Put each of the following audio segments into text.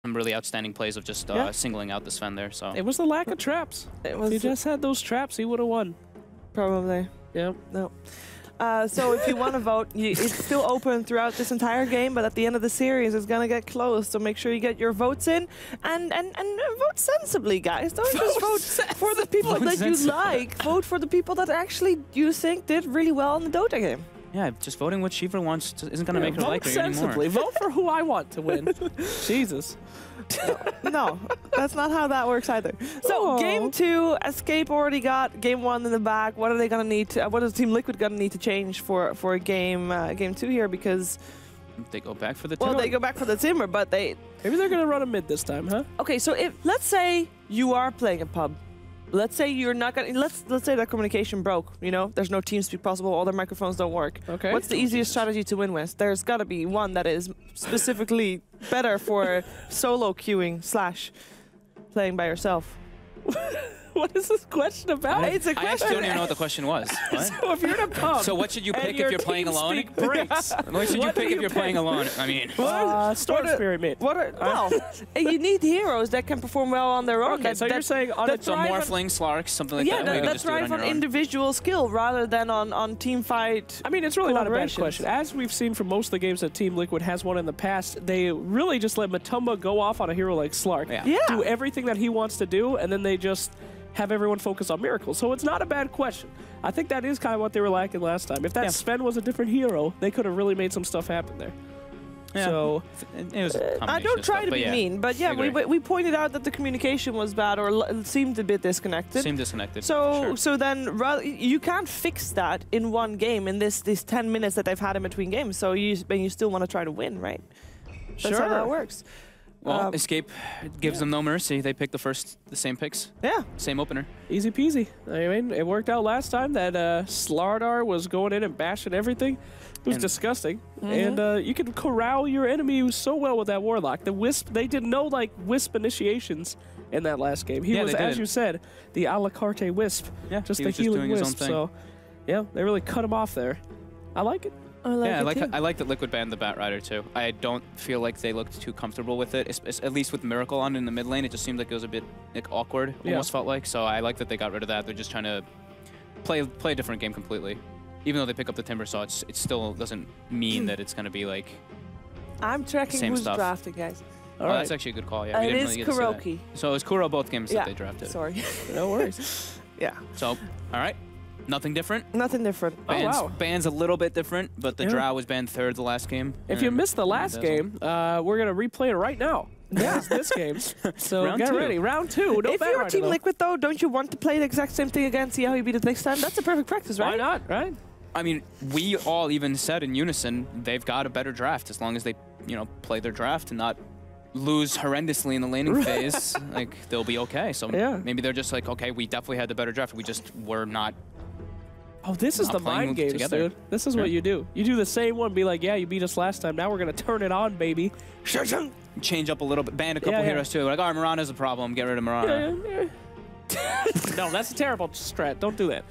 some really outstanding plays of just singling out the Sven there. So it was the lack of traps. If he just had those traps, he would have won. Probably. Yeah. No. So if you want to vote, it's still open throughout this entire game, but at the end of the series, it's gonna get close. So make sure you get your votes in and vote sensibly, guys. Don't just vote for the people that you like. Vote for the people that actually you think did really well in the Dota game. Yeah, just voting what Shiva wants isn't gonna make her like her anymore. Vote for who I want to win. Jesus. No, that's not how that works either. So game 2, Escape already got game 1 in the bag. What are they gonna need to? What is Team Liquid gonna need to change for game 2 here? Because they go back for the timber. Well, they go back for the timber, but maybe they're gonna run a mid this time, huh? Okay, so if let's say you are playing a pub. Let's say you're not gonna. Let's say that communication broke. You know, there's no TeamSpeak possible. All their microphones don't work. Okay. What's the easiest strategy to win with? There's gotta be one that is specifically better for solo queuing / playing by yourself. What is this question about? It's a question. I actually don't even know what the question was. What? So if you're in a pub, so what should you pick if you're playing alone? Breaks. What should you pick if you're playing alone? I mean, Storm Spirit mid. Well, you need heroes that can perform well on their own. Okay, so you're saying on so Morphling, Slarks, something like that. Yeah, that's right on individual skill rather than on team fight. I mean, it's really not a bad question. As we've seen from most of the games that Team Liquid has won in the past, they really just let Matumba go off on a hero like Slark, do everything that he wants to do, and then they just have everyone focus on miracles. So it's not a bad question. I think that is kind of what they were lacking last time. If that Sven was a different hero, they could have really made some stuff happen there. Yeah. So it was I don't try to be mean, but yeah, we pointed out that the communication was bad or seemed a bit disconnected. Seemed disconnected. So then you can't fix that in one game in this 10 minutes that they've had in between games. So you still want to try to win, right? That's how that works. Well, Escape gives them no mercy. They pick the same picks. Yeah. Same opener. Easy peasy. I mean, it worked out last time that Slardar was going in and bashing everything. It was disgusting. And you can corral your enemy so well with that Warlock. The Wisp, they did no like Wisp initiations in that last game. He was, as you said, the a la carte Wisp. Yeah, just the healing Wisp. So, yeah, they really cut him off there. I like it. I like that Liquid banned the Batrider too. I don't feel like they looked too comfortable with it. At least with Miracle on in the mid lane, it just seemed like it was a bit awkward. Almost felt like. So I like that they got rid of that. They're just trying to play a different game completely. Even though they pick up the Timber Saw, it still doesn't mean that it's going to be like. I'm tracking who's drafting, guys. Oh, that's actually a good call. Yeah, we didn't really get to see that. So it was Kuro both games that they drafted. Sorry. No worries. Yeah. So, all right. Nothing different? Nothing different. Band's a little bit different, but the Drow was banned 3rd the last game. If you missed the last game, we're going to replay it right now. Yeah, this game. So get ready. Round 2. No if you're Team Liquid, though, don't you want to play the exact same thing again, see how you beat it next time? That's a perfect practice, right? Why not, right? I mean, we all even said in unison they've got a better draft as long as they, play their draft and not lose horrendously in the laning phase. Like, they'll be okay. So maybe they're just like, okay, we definitely had the better draft. We just were not. Oh, this is the mind games, dude. This is what you do. You do the same one, be like, yeah, you beat us last time. Now we're going to turn it on, baby. Change up a little bit. Ban a couple heroes, too. Like, all right, Mirana's a problem. Get rid of Mirana. No, that's a terrible strat. Don't do that.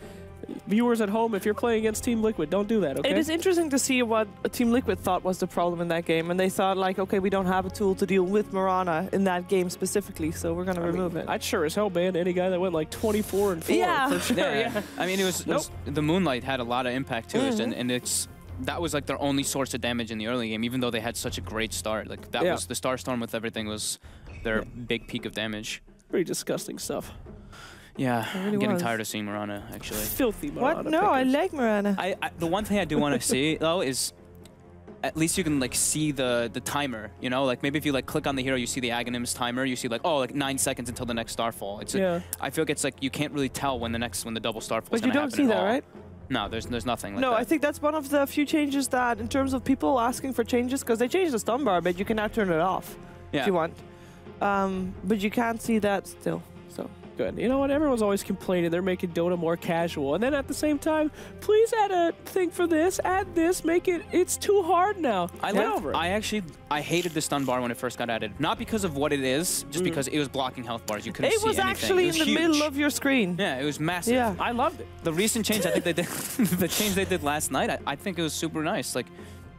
Viewers at home, if you're playing against Team Liquid, don't do that, okay? It is interesting to see what Team Liquid thought was the problem in that game. And they thought, like, okay, we don't have a tool to deal with Mirana in that game specifically, so we're going to remove it. I'd sure as hell ban any guy that went like 24 and 4. Yeah. For sure. Yeah. I mean, it was the Moonlight had a lot of impact to it, and that was like their only source of damage in the early game, even though they had such a great start. Like, that was the Starstorm with everything was their big peak of damage. Pretty disgusting stuff. Yeah, I'm getting tired of seeing Mirana, actually. Filthy Mirana. What? No, I like Mirana. The one thing I do want to see, though, is at least you can, like, see the timer, Like, maybe if you, like, click on the hero, you see the Aghanim's timer, you see, like, oh, like, 9 seconds until the next Starfall. I feel like it's, like, you can't really tell when the double Starfall is going to happen. But you don't see that, right? No, there's nothing like that. No, I think that's one of the few changes that, in terms of people asking for changes, because they changed the stun bar, but you can now turn it off if you want. But you can't see that still, so. Good. You know what? Everyone's always complaining they're making Dota more casual. And then at the same time, please add a thing for this, add this, it's too hard now. I hated the stun bar when it first got added. Not because of what it is, just because it was blocking health bars. You couldn't see anything. It was actually in the middle of your screen. Yeah, it was massive. Yeah. I loved it. The recent change I think they did, the change they did last night, I think it was super nice. Like,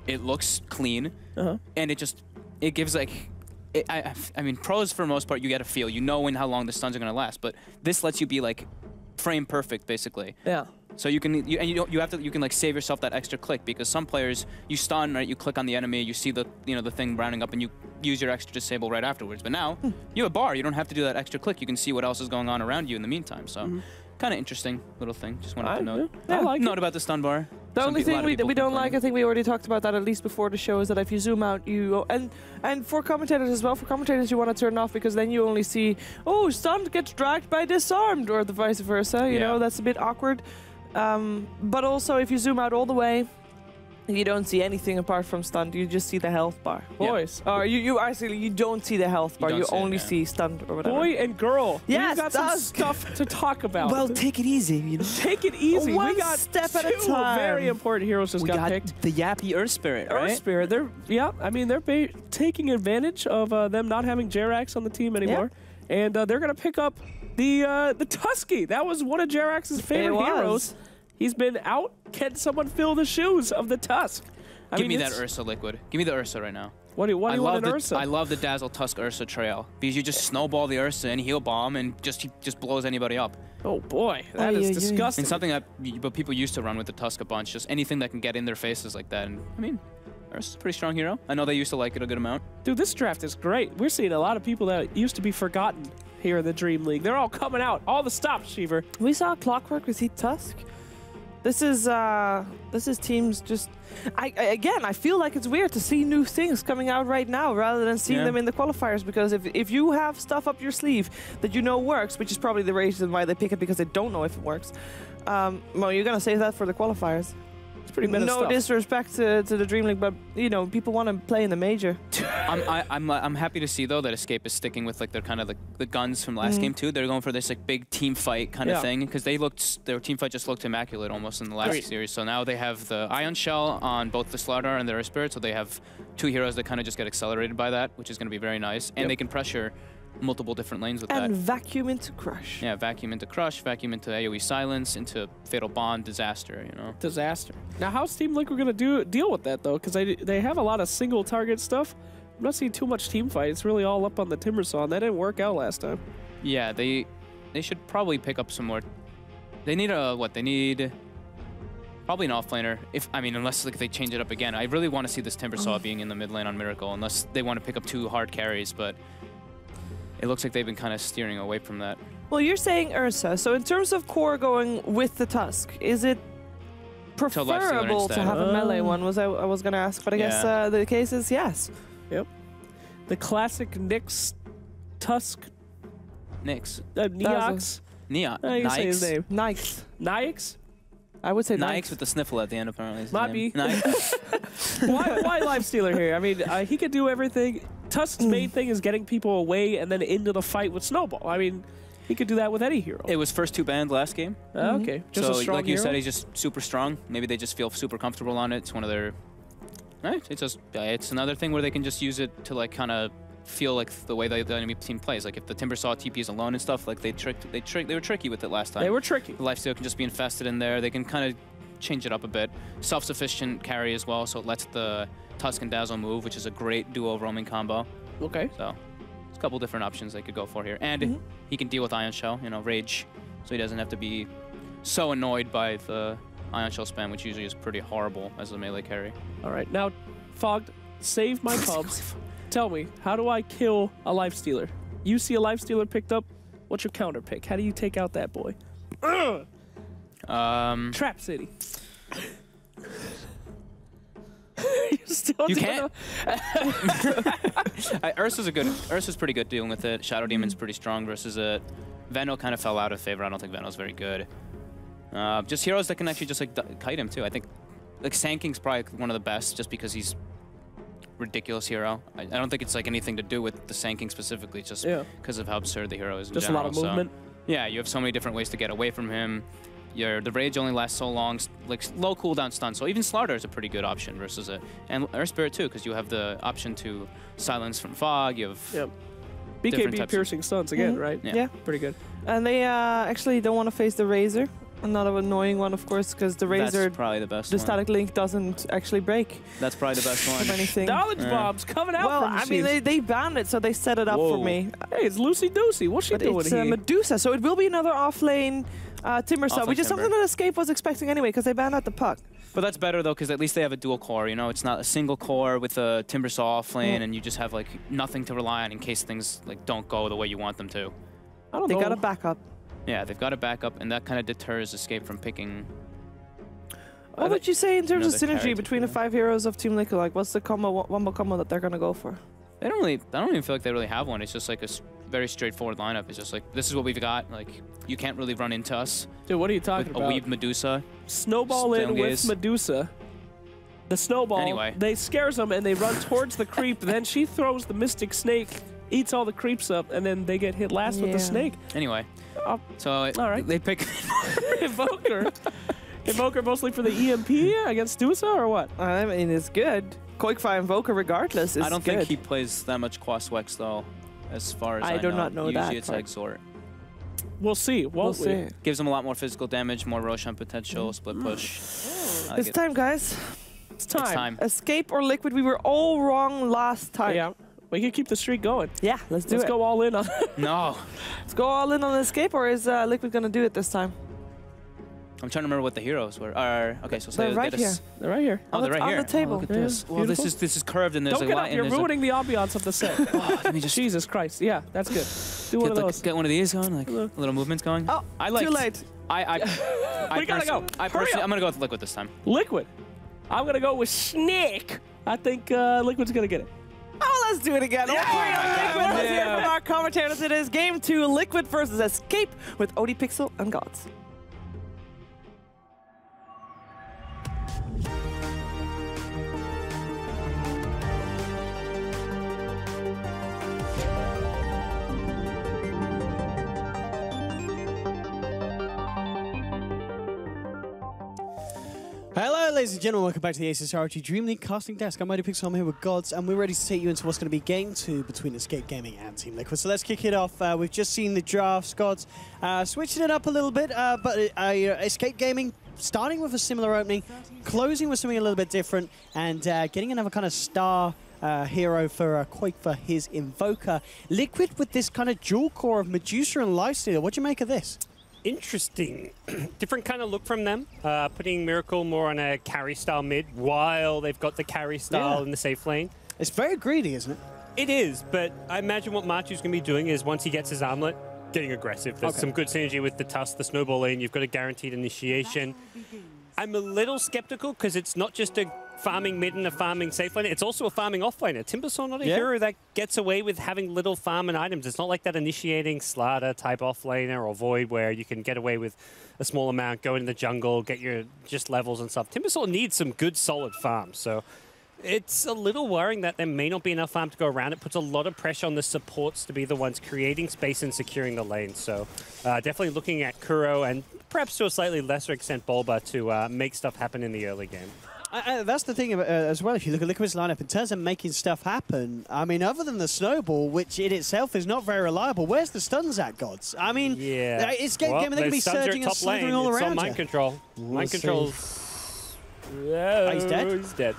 it looks clean, and it gives, like, I mean, pros for the most part, you get a feel. You know how long the stuns are going to last. But this lets you be like frame perfect, basically. Yeah. So you can you can like save yourself that extra click, because some players you stun, right? You click on the enemy, you see the the thing rounding up, and you use your extra disable right afterwards. But now you have a bar. You don't have to do that extra click. You can see what else is going on around you in the meantime. So kind of interesting little thing. Just wanted to note. Yeah, I like note about the stun bar. The only thing we don't like, I think we already talked about that at least before the show, is that if you zoom out, and for commentators as well, you want to turn it off, because then you only see, oh, stunned gets dragged by disarmed, or the vice versa. You know, that's a bit awkward. But also, if you zoom out all the way, you don't see anything apart from stunned. You just see the health bar. Boys. Or you don't see the health bar. You only see stunned or whatever. Boy and girl. Yes, we've got some stuff to talk about. Well, take it easy. You know? Take it easy. One we got step at a two time. very important heroes just got picked. The Yappy Earth Spirit, right? Earth Spirit. They're taking advantage of them not having Jerax on the team anymore, and they're gonna pick up the Tusky. That was one of Jerax's favorite heroes. He's been out. Can someone fill the shoes of the Tusk? Give me that Ursa liquid. Give me the Ursa right now. What do you want an Ursa? I love the Dazzle Tusk Ursa trail, because you just snowball the Ursa and heal bomb, and he just blows anybody up. Oh boy, that is disgusting. And something that people used to run with the Tusk a bunch, just anything that can get in their faces like that. And I mean, Ursa's a pretty strong hero. I know they used to like it a good amount. Dude, this draft is great. We're seeing a lot of people that used to be forgotten here in the Dream League. They're all coming out. All the stops, Shiver. We saw Clockwork with Heat Tusk. This is teams just. I feel like it's weird to see new things coming out right now rather than seeing them in the qualifiers, because if you have stuff up your sleeve that you know works, which is probably the reason why they pick it, because they don't know if it works, well, you're gonna save that for the qualifiers. It's pretty meta stuff. No disrespect to the Dream League, but people want to play in the major. I'm happy to see though that Escape is sticking with like their kind of the guns from last game too. They're going for this like big team fight kind of thing, because their team fight just looked immaculate almost in the last series. So now they have the Ion Shell on both the Slardar and their Earth Spirit, so they have two heroes that kind of just get accelerated by that, which is going to be very nice, and they can pressure multiple different lanes with that. And vacuum into Crush. Yeah, vacuum into Crush, vacuum into AoE Silence, into Fatal Bond, Disaster, Disaster. Now, how's Team Liquid going to deal with that, though? Because they have a lot of single target stuff. I'm not seeing too much team fight. It's really all up on the Timbersaw, and that didn't work out last time. Yeah, they should probably pick up some more. They need they need probably an offlaner. Unless they change it up again. I really want to see this Timbersaw being in the mid lane on Miracle, unless they want to pick up two hard carries, but it looks like they've been kind of steering away from that. Well, you're saying Ursa. So in terms of core going with the Tusk, is it preferable to have a melee one? I was going to ask, but I guess the case is yes. Yep. The classic Nyx Tusk. Nyx. Neox. Neox. Say his name. Nyx. Nyx? I would say Nyx with the sniffle at the end, apparently. Might be. Why Lifestealer here? I mean, he could do everything. Tusk's main thing is getting people away and then into the fight with Snowball. I mean, he could do that with any hero. It was first 2 banned last game. Okay. Just a strong like you hero? said, he's just super strong. Maybe they just feel super comfortable on it. It's one of their... Right? It's another thing where they can just use it to like kind of feel like the way the enemy team plays. Like if the Timbersaw TPs alone and stuff, like they were tricky with it last time. They were tricky. The Lifesteal can just be infested in there. They can kind of change it up a bit. Self-sufficient carry as well, so it lets the Tusk and Dazzle move, which is a great duo roaming combo. Okay. So there's a couple different options they could go for here. And he can deal with Ion Shell, Rage, so he doesn't have to be so annoyed by the Ion Shell spam, which usually is pretty horrible as a melee carry. All right, now, Fogged, save my pubs. Tell me, how do I kill a Lifestealer? You see a Lifestealer picked up, what's your counter pick? How do you take out that boy? Trap City. You can't. Ursa's pretty good dealing with it. Shadow Demon's pretty strong versus it. Veno kind of fell out of favor. I don't think Veno's very good. Just heroes that can actually just like kite him too. I think like Sanking's probably one of the best just because he's ridiculous hero. I don't think it's like anything to do with the Sanking specifically, just because of how absurd the hero is in just general. A lot of movement. So, yeah, you have so many different ways to get away from him. The rage only lasts so long, like low cooldown stun. So even Slardar is a pretty good option versus it, and Earth Spirit too, because you have the option to silence from fog. You have BKB piercing stuns again, right? Yeah, pretty good. And they actually don't want to face the Razor. Another annoying one, of course, because the Razor, That's probably the best one. static link doesn't actually break. That's probably the best one. Anything. Knowledge bombs coming out Well, from I mean, they banned it, so they set it up for me. Hey, it's Lucy Doocy. What's she doing it's here? Medusa, so it will be another off-lane Timber sub, which is something that Escape was expecting anyway, because they banned out the puck. But that's better, though, because at least they have a dual core, you know? It's not a single core with a Timber Saw off lane, and you just have, like, nothing to rely on in case things, like, don't go the way you want them to. I don't know. They got a backup. Yeah, they've got a backup, and that kind of deters Escape from picking... What would you say in terms of another synergy between the 5 heroes of Team Liquid? Like, what's the one-more combo that they're going to go for? I don't even feel like they really have one. It's just like a very straightforward lineup. It's just like, this is what we've got. Like, you can't really run into us. Dude, what are you talking with about? A weaved Medusa. Snowball in with Medusa. The snowball, they scares them and they run towards the creep. Then she throws the Mystic Snake, eats all the creeps up, and then they get hit last with the snake. Anyway, so all right. They pick Invoker. Invoker mostly for the EMP against Dusa or what? I mean, it's good. Quickfire Invoker regardless is I don't think he plays that much Quaswex though, as far as I know. do not know that. Usually it's Exort. We'll see, won't we? See. Gives him a lot more physical damage, more Roshan potential, split push. It's time, guys. It's time. Escape or Liquid, we were all wrong last time. Yeah, we can keep the streak going. Yeah, let's do it. Let's go all in on No. Let's go all in on Escape, or is Liquid going to do it this time? I'm trying to remember what the heroes were. Okay, so they're right here. They're right here. Oh, they're right here. On the table. Oh, look at this. Well, this is curved and there's Don't a get lot. up. You're ruining the ambiance of the set. Let me just Jesus Christ. Yeah, that's good. Do one of those. Get one of these going, like little movements going. Oh, too late. We gotta go. I'm gonna go with Liquid this time. Liquid. I'm gonna go with Snake. I think Liquid's gonna get it. Oh, let's do it again. Yeah. Liquid. Let's hear from our commentators. It is Game 2, Liquid versus Escape with ODPixel and Gods. Hello, ladies and gentlemen. Welcome back to the ASUS ROG DreamLeague casting desk. I'm ODPixel. I'm here with Gods, and we're ready to take you into what's going to be Game 2 between Escape Gaming and Team Liquid. So let's kick it off. We've just seen the drafts, Gods, switching it up a little bit, but Escape Gaming starting with a similar opening, closing with something a little bit different, and getting another kind of star hero for Quake for his Invoker. Liquid with this kind of dual core of Medusa and Lifestealer. What do you make of this? Interesting. Different kind of look from them, putting Miracle more on a carry style mid while they've got the carry style in the safe lane. It's very greedy, isn't it? It is, but I imagine what Marchu's going to be doing is once he gets his armlet, getting aggressive. There's some good synergy with the Tusk, the snowball lane. You've got a guaranteed initiation. I'm a little skeptical because it's not just a farming mid and a farming safe lane, it's also a farming off laner. Timbersaw not a hero that gets away with having little farm and items. It's not like that initiating Slaughter type off laner or Void where you can get away with a small amount, go into the jungle, get your just levels and stuff. Timbersaw needs some good solid farms, so it's a little worrying that there may not be enough farm to go around. It puts a lot of pressure on the supports to be the ones creating space and securing the lane. So definitely looking at Kuro and perhaps to a slightly lesser extent Bulba to make stuff happen in the early game. That's the thing as well. If you look at Liquid's lineup, in terms of making stuff happen, I mean, other than the snowball, which in itself is not very reliable, where's the stuns at, Gods? I mean, it's Game Gaming, they're going to be surging and slithering all around. It's on mind control. Mind control's... Oh, he's dead? He's dead.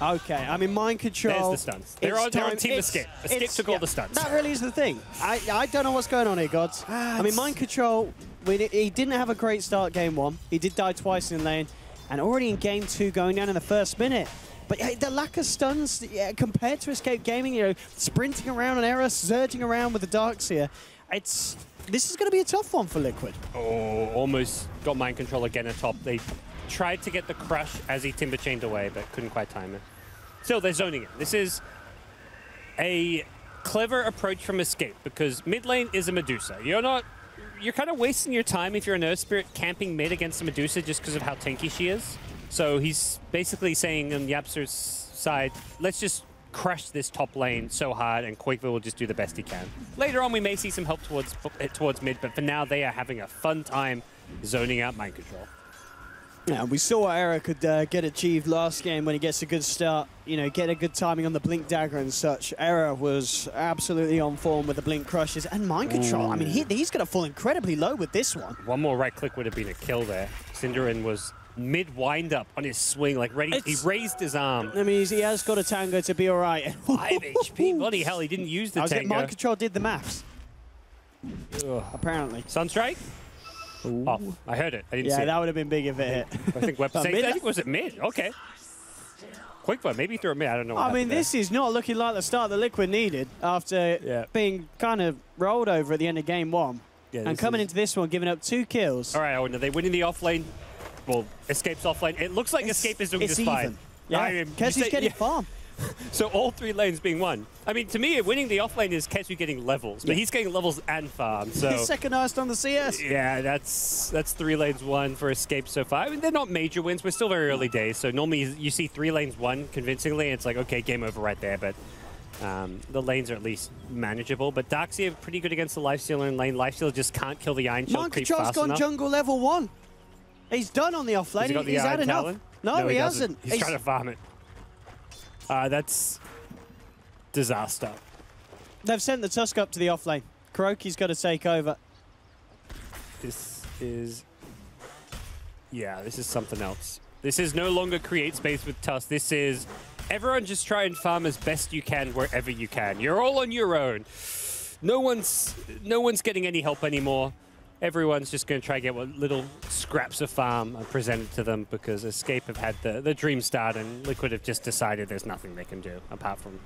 Okay, I mean, mind control... There's the stuns. They're on Team Escape. Escape took all the stuns. That really is the thing. I don't know what's going on here, Gods. I mean, mind control, he didn't have a great start Game 1. He did die twice in lane. And already in Game 2, going down in the first minute. But the lack of stuns compared to Escape Gaming, you know, sprinting around on error, surging around with the Darkseer, this is going to be a tough one for Liquid. Oh, almost got mind control again atop. They tried to get the crush as he timber chained away, but couldn't quite time it. Still, they're zoning it. This is a clever approach from Escape because mid lane is a Medusa. You're kind of wasting your time if you're an Earth Spirit camping mid against a Medusa just because of how tanky she is. So he's basically saying on Yapster's side, let's just crush this top lane so hard and Quakeville will just do the best he can. Later on, we may see some help towards mid, but for now, they are having a fun time zoning out mind control. Yeah, we saw what Era could get achieved last game when he gets a good start, you know, get a good timing on the Blink Dagger and such. Era was absolutely on form with the Blink Crushes and Mind Control. Ooh. I mean, he's going to fall incredibly low with this one. One more right click would have been a kill there. Cinderin was mid-wind-up on his swing, like ready. He raised his arm. I mean, he has got a Tango to be all right. 5 HP. Bloody hell, he didn't use the Tango. Mind Control did the maths. Ugh. Apparently. Sunstrike? Oh, I heard it. I didn't see it. Yeah, that would have been big if it hit. I think Web saved it. I think was it mid? Okay. Quick one, maybe through a mid. I don't know. I mean, this is not looking like the start that Liquid needed after being kind of rolled over at the end of game 1. Yeah, and coming into this one, giving up 2 kills. All right, Owen, are they winning the offlane? Well, Escape's offlane. It looks like Escape is doing just fine. Yeah, Kezu's getting farm. So all 3 lanes being won. I mean, to me, winning the offlane is Kezu getting levels, but he's getting levels and farm. So he's second highest on the CS. Yeah, that's 3 lanes won for Escape so far. I mean, they're not major wins. We're still very early days. So normally you see 3 lanes won convincingly. It's like, okay, game over right there. But the lanes are at least manageable. But Darkseer pretty good against the Lifestealer in lane. Lifestealer just can't kill the Iron Shield creep fast enough. Control's gone jungle level 1. He's done on the offlane. He's had enough. Talon? No, he hasn't. He's trying to farm it. That's disaster. They've sent the Tusk up to the offlane. Kuroki's got to take over. This is something else. This is no longer create space with Tusk. This is everyone just try and farm as best you can wherever you can. You're all on your own. No one's getting any help anymore. Everyone's just going to try to get what little scraps of farm are presented to them because Escape have had the dream start and Liquid have just decided there's nothing they can do apart from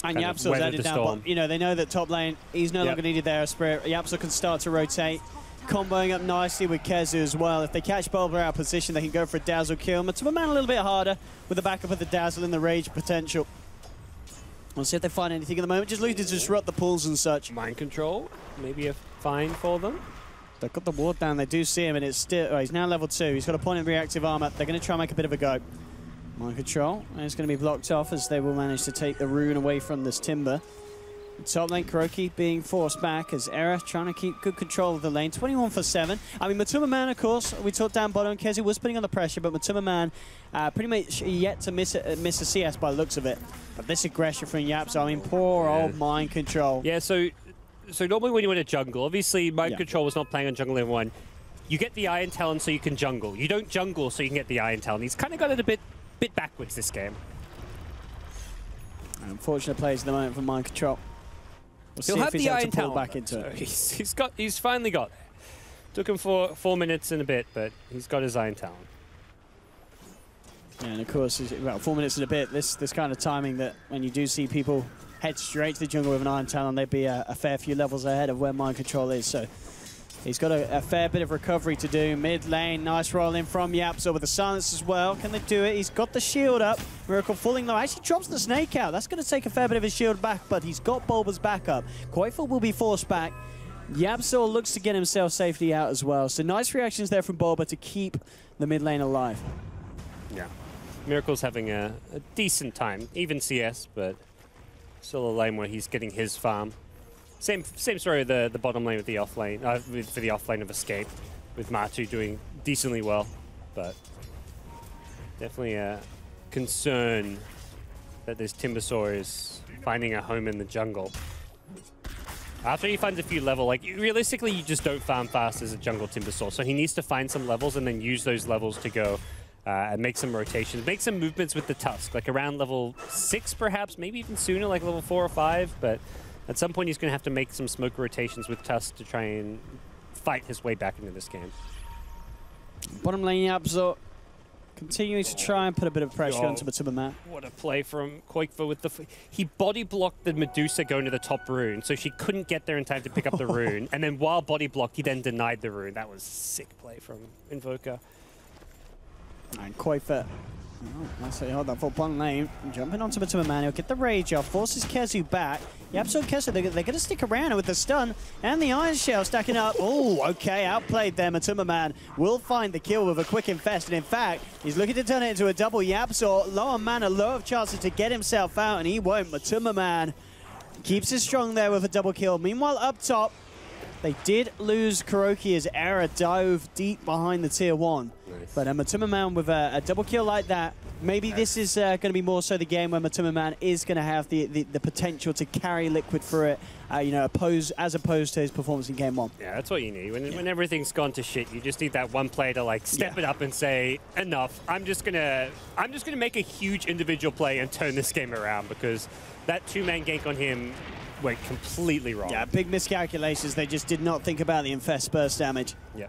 and Yapsil's added down, but, you know, they know that top lane, he's no longer needed there. Spirit. Yapsil can start to rotate, comboing up nicely with Kezu as well. If they catch Bulba out of position, they can go for a Dazzle kill. Matuma a little bit harder with the backup of the Dazzle and the Rage potential. We'll see if they find anything at the moment. Just looking to disrupt the pools and such. Mind Control, maybe a fine for them. They've got the ward down. They do see him, and it's still. Oh, he's now level 2. He's got a point in reactive armor. They're going to try and make a bit of a go. Mind Control. And it's going to be blocked off as they will manage to take the rune away from this Timber. Top lane, Kuroki being forced back as Era trying to keep good control of the lane. 21 for 7. I mean, Matuma Man, of course, we talked down bottom. Kezu was putting on the pressure, but Matuma Man pretty much yet to miss a CS by the looks of it. But this aggression from Yapso, I mean, poor old Mind Control. Yeah, so normally when you win a jungle, obviously Mind Control was not playing on jungle level 1. You get the Iron Talon so you can jungle. You don't jungle so you can get the Iron Talon. He's kind of got it a bit backwards this game. Unfortunate plays at the moment from Mind Control. He'll have the Iron Talon back into it. He's finally got there. Took him 4 minutes and a bit, but he's got his Iron Talon. Yeah, and of course, about 4 minutes and a bit, this kind of timing that when you do see people head straight to the jungle with an Iron Talon, they'd be a fair few levels ahead of where Mind Control is. So he's got a fair bit of recovery to do. Mid lane, nice roll in from Yapso with the silence as well. Can they do it? He's got the shield up. Miracle falling low. Actually drops the snake out. That's going to take a fair bit of his shield back, but he's got Bulba's backup. Koifel will be forced back. Yapso looks to get himself safely out as well. So nice reactions there from Bulba to keep the mid lane alive. Yeah. Miracle's having a decent time. Even CS, but still a lane where he's getting his farm. Same story with the bottom lane with the offlane, for the offlane of Escape, with Matu doing decently well, but definitely a concern that this Timbersaw is finding a home in the jungle. After he finds a few levels, like realistically, you just don't farm fast as a jungle Timbersaw, so he needs to find some levels and then use those levels to go and make some rotations, make some movements with the Tusk, like around level 6 perhaps, maybe even sooner, like level 4 or 5, but at some point he's going to have to make some smoke rotations with Tusk to try and fight his way back into this game. Bottom lane Yapso continuing to try and put a bit of pressure onto Matuma Man. What a play from Koikva with the... He body blocked the Medusa going to the top rune, so she couldn't get there in time to pick up the rune, and then while body blocked, he then denied the rune. That was sick play from Invoker. And Koifet, let's say hold that for bottom lane, jumping onto Matuma Man, he'll get the rage off, forces Kezu back. Yapso and Kezu, they're going to stick around with the stun and the Iron Shell stacking up. Oh, okay, outplayed there. Matuma Man will find the kill with a quick infest, and in fact, he's looking to turn it into a double. Yapso, low on mana, low of chances to get himself out, and he won't. Matuma Man keeps it strong there with a double kill. Meanwhile, up top, They did lose Kuroki as Era dove deep behind the tier 1. Nice. But Matuma Man with a double kill like that, maybe this is going to be more so the game where Matuma Man is going to have the potential to carry Liquid through it, you know, as opposed to his performance in game 1. Yeah, that's what you need. When everything's gone to shit, you just need that one player to like step it up and say, enough. I'm just gonna make a huge individual play and turn this game around, because that 2-man gank on him went completely wrong. Yeah, big miscalculations. They just did not think about the Infest burst damage. Yeah.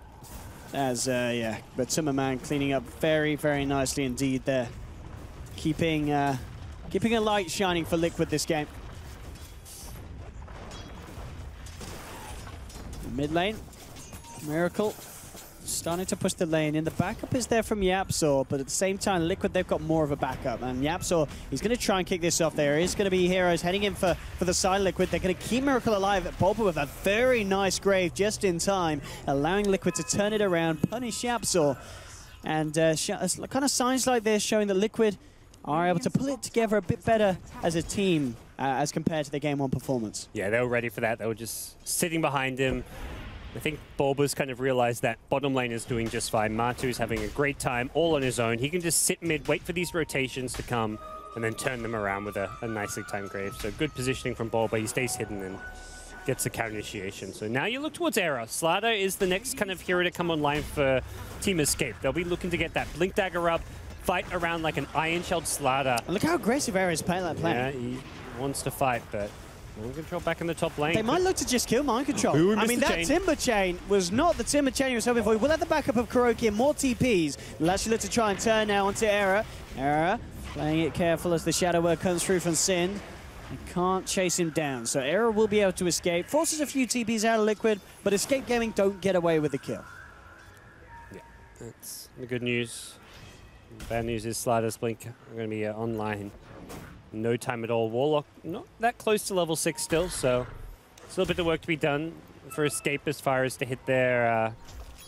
As, yeah, but Timmerman cleaning up very, very nicely indeed there. Keeping a light shining for Liquid this game. Mid lane, Miracle starting to push the lane in. The backup is there from Yapzor, but at the same time, Liquid, they've got more of a backup. And Yapzor, he's going to try and kick this off. There is going to be heroes heading in for the side Liquid. They're going to keep Miracle alive at Bulba with a very nice grave just in time, allowing Liquid to turn it around, punish Yapzor. And kind of signs like this showing that Liquid are able to pull it together a bit better as a team as compared to their Game 1 performance. Yeah, they were ready for that. They were just sitting behind him. I think Bulba's kind of realized that bottom lane is doing just fine. Matu's having a great time all on his own. He can just sit mid, wait for these rotations to come, and then turn them around with a nicely timed grave. So good positioning from Bulba. He stays hidden and gets the counter initiation. So now you look towards Era. Slardar is the next kind of hero to come online for Team Escape. They'll be looking to get that Blink Dagger up, fight around like an Iron Shelled Slardar. And look how aggressive Era is playing that play. Yeah, he wants to fight, but Mind Control back in the top lane. They might look to just kill Mind Control. I mean, that Timber Chain was not the Timber Chain he was hoping for. He will have the backup of Kuroki and more TPs. He'll actually look to try and turn now onto Era. Era playing it careful as the Shadow Word comes through from Sin. And can't chase him down. So Era will be able to escape. Forces a few TPs out of Liquid, but Escape Gaming don't get away with the kill. Yeah, that's the good news. The bad news is Slardar's Blink are going to be online. No time at all. Warlock not that close to level 6 still, so still a bit of work to be done for Escape as far as to hit their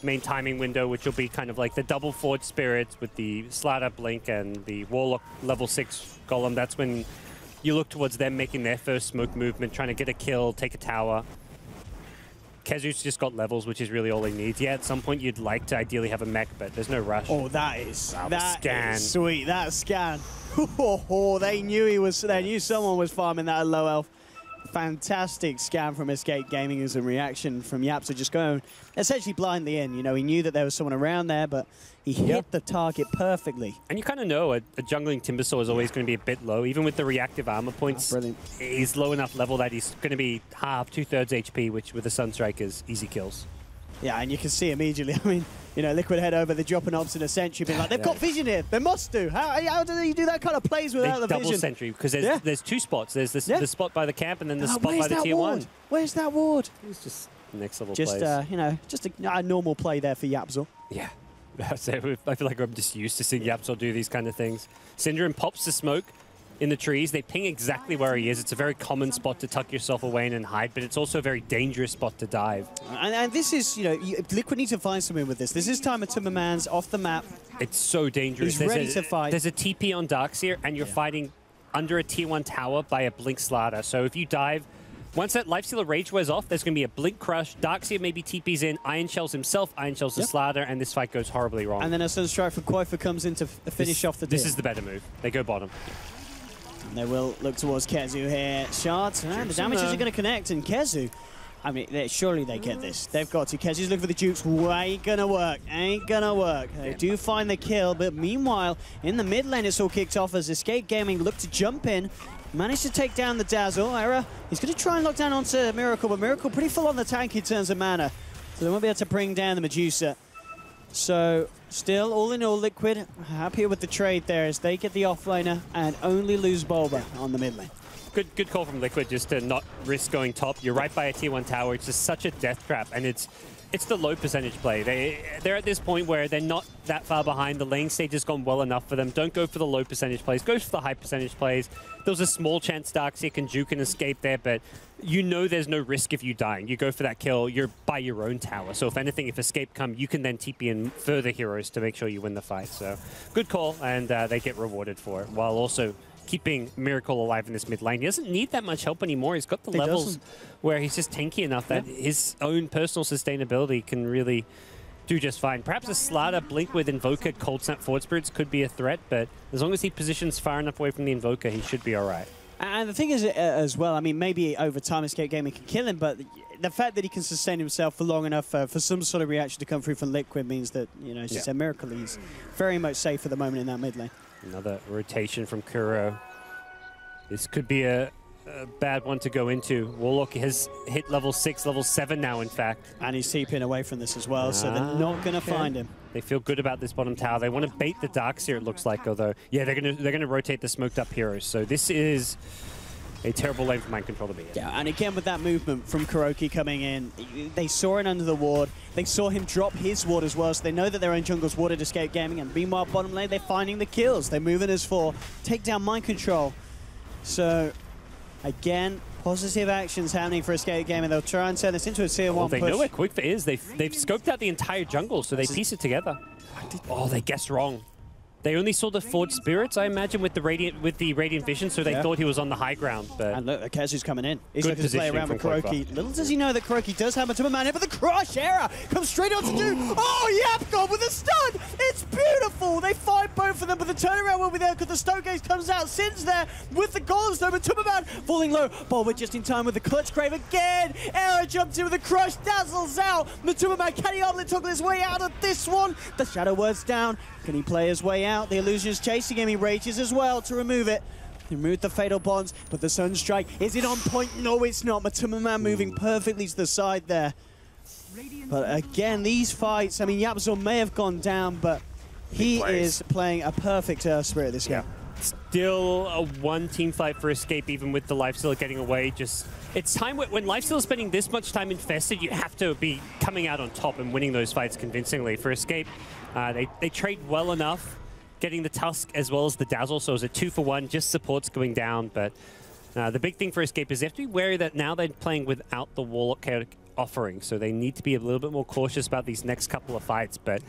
main timing window, which will be kind of like the double Forge Spirits with the Slardar Blink and the Warlock level 6 Golem. That's when you look towards them making their first smoke movement, trying to get a kill, take a tower. Kezu's just got levels, which is really all he needs. Yeah, at some point you'd like to ideally have a mech, but there's no rush. Oh, that is scan. Is sweet. That scan. Oh, they knew someone was farming that at low elf. Fantastic scan from Escape Gaming as a reaction from Yapzor, just going essentially blindly in. You know, he knew that there was someone around there, but he hit the target perfectly. And you kind of know a jungling Timbersaw is always going to be a bit low, even with the reactive armor points. Brilliant. He's low enough level that he's going to be half, 2/3 HP, which with the Sunstrike is easy kills. Yeah, and you can see immediately. I mean, you know, Liquid head over, they're dropping ops in a sentry, being like, they've got vision here. They must do. How do they do that kind of plays without the vision? Double sentry, because there's two spots. There's the spot by the camp and then the spot by the tier 1. Where's that ward? It's just next level plays. Just, you know, just a normal play there for Yapzor. Yeah. I feel like I'm just used to seeing Yapzor do these kind of things. Syndrome pops the smoke in the trees. They ping exactly where he is. It's a very common spot to tuck yourself away and hide, but it's also a very dangerous spot to dive. And this is, you know, Liquid need to find something with this. This is time of Timberman's off the map. It's so dangerous. He's ready to fight. There's a TP on Darkseer, and you're fighting under a tier 1 tower by a Blink Slardar. So if you dive, once that Lifestealer Rage wears off, there's going to be a Blink Crush. Darkseer maybe TP's in, Iron Shells himself, Iron Shells the Slardar, and this fight goes horribly wrong. And then a Sunstrike from Koifa comes in to finish off the deal. This is the better move. They go bottom. And they will look towards Kezu here. Shards, and the damages are going to connect, and Kezu, I mean, surely they get this. They've got to. Kezu's looking for the dupes. Ain't gonna work. Ain't gonna work. They do find the kill, but meanwhile, in the mid lane, it's all kicked off as Escape Gaming look to jump in. Managed to take down the Dazzle. Era, he's going to try and lock down onto Miracle, but Miracle pretty full on the tank in terms of mana. So they won't be able to bring down the Medusa. So, still, all in all, Liquid happier with the trade there as they get the offlaner and only lose Bulba on the mid lane. Good call from Liquid just to not risk going top. You're right by a tier 1 tower. It's just such a death trap, and it's the low percentage play. They're at this point where they're not that far behind. The lane stage has gone well enough for them. Don't go for the low percentage plays. Go for the high percentage plays. There was a small chance Darkseer can juke and escape there, but you know there's no risk if you dying. You go for that kill, you're by your own tower. So if anything, if escape come, you can then TP in further heroes to make sure you win the fight. So good call, and they get rewarded for it, while also keeping Miracle alive in this mid lane. He doesn't need that much help anymore. He's got the levels where he's just tanky enough that his own personal sustainability can really do just fine. Perhaps a Slaughter, Blink with Invoker, Cold Snap Forward Spirits could be a threat, but as long as he positions far enough away from the Invoker, he should be all right. And the thing is, as well, I mean, maybe over time Escape Gaming can kill him, but the fact that he can sustain himself for long enough for some sort of reaction to come through from Liquid means that, you know, it's just a miracle. He's very much safe at the moment in that mid lane. Another rotation from Kuro. This could be a bad one to go into. Warlock has hit level 6, level 7 now, in fact. And he's TPing away from this as well, so they're not going to find him. They feel good about this bottom tower. They want to bait the Darkseer, it looks like, although, yeah, they're gonna rotate the smoked up heroes. So this is a terrible lane for Mind Control to be in. Yeah, and again with that movement from Kuroki coming in, they saw it under the ward. They saw him drop his ward as well, so they know that their own jungle's warded Escape Gaming, and meanwhile bottom lane, they're finding the kills. They're moving as for take down Mind Control. So, again, positive actions happening for Escape Gaming. They'll try and turn this into a tier 1 they push. know where Quickfit is. They've scoped out the entire jungle, so they piece it together. Oh, they guessed wrong. They only saw the Forward Spirits, I imagine, with the Radiant Vision, so they thought he was on the high ground. But and look, Akezu's coming in. He's good looking to play around with Kuroki. Little does he know that Kuroki does have Matuma Man here, but the crush error comes straight onto Dude. Oh, Yap God with a stun! It's beautiful! They find both of them, but the turnaround will be there because the Stone Gaze comes out. Sin's there with the goals, though. Matuma Man falling low. Bulwer just in time with the Clutch Crave again. Error jumps in with a crush, dazzles out. Matuma Man, can he toggle his way out of this one? The Shadow Word's down. Can he play his way out? The Illusion's chasing him. He rages as well to remove it. Remove the Fatal Bonds, but the Sunstrike, is it on point? No, it's not. Matuma Man moving perfectly to the side there. But again, these fights, I mean, Yapzor may have gone down, but he is playing a perfect Spirit this game. Still a one team fight for Escape, even with the Lifestealer getting away. Just it's time when Lifestealer spending this much time infested, you have to be coming out on top and winning those fights convincingly. For Escape, they trade well enough, getting the Tusk as well as the Dazzle, so it's a 2-for-1, just supports going down. But the big thing for Escape is they have to be wary that now they're playing without the Warlock Chaotic offering, so they need to be a little bit more cautious about these next couple of fights. But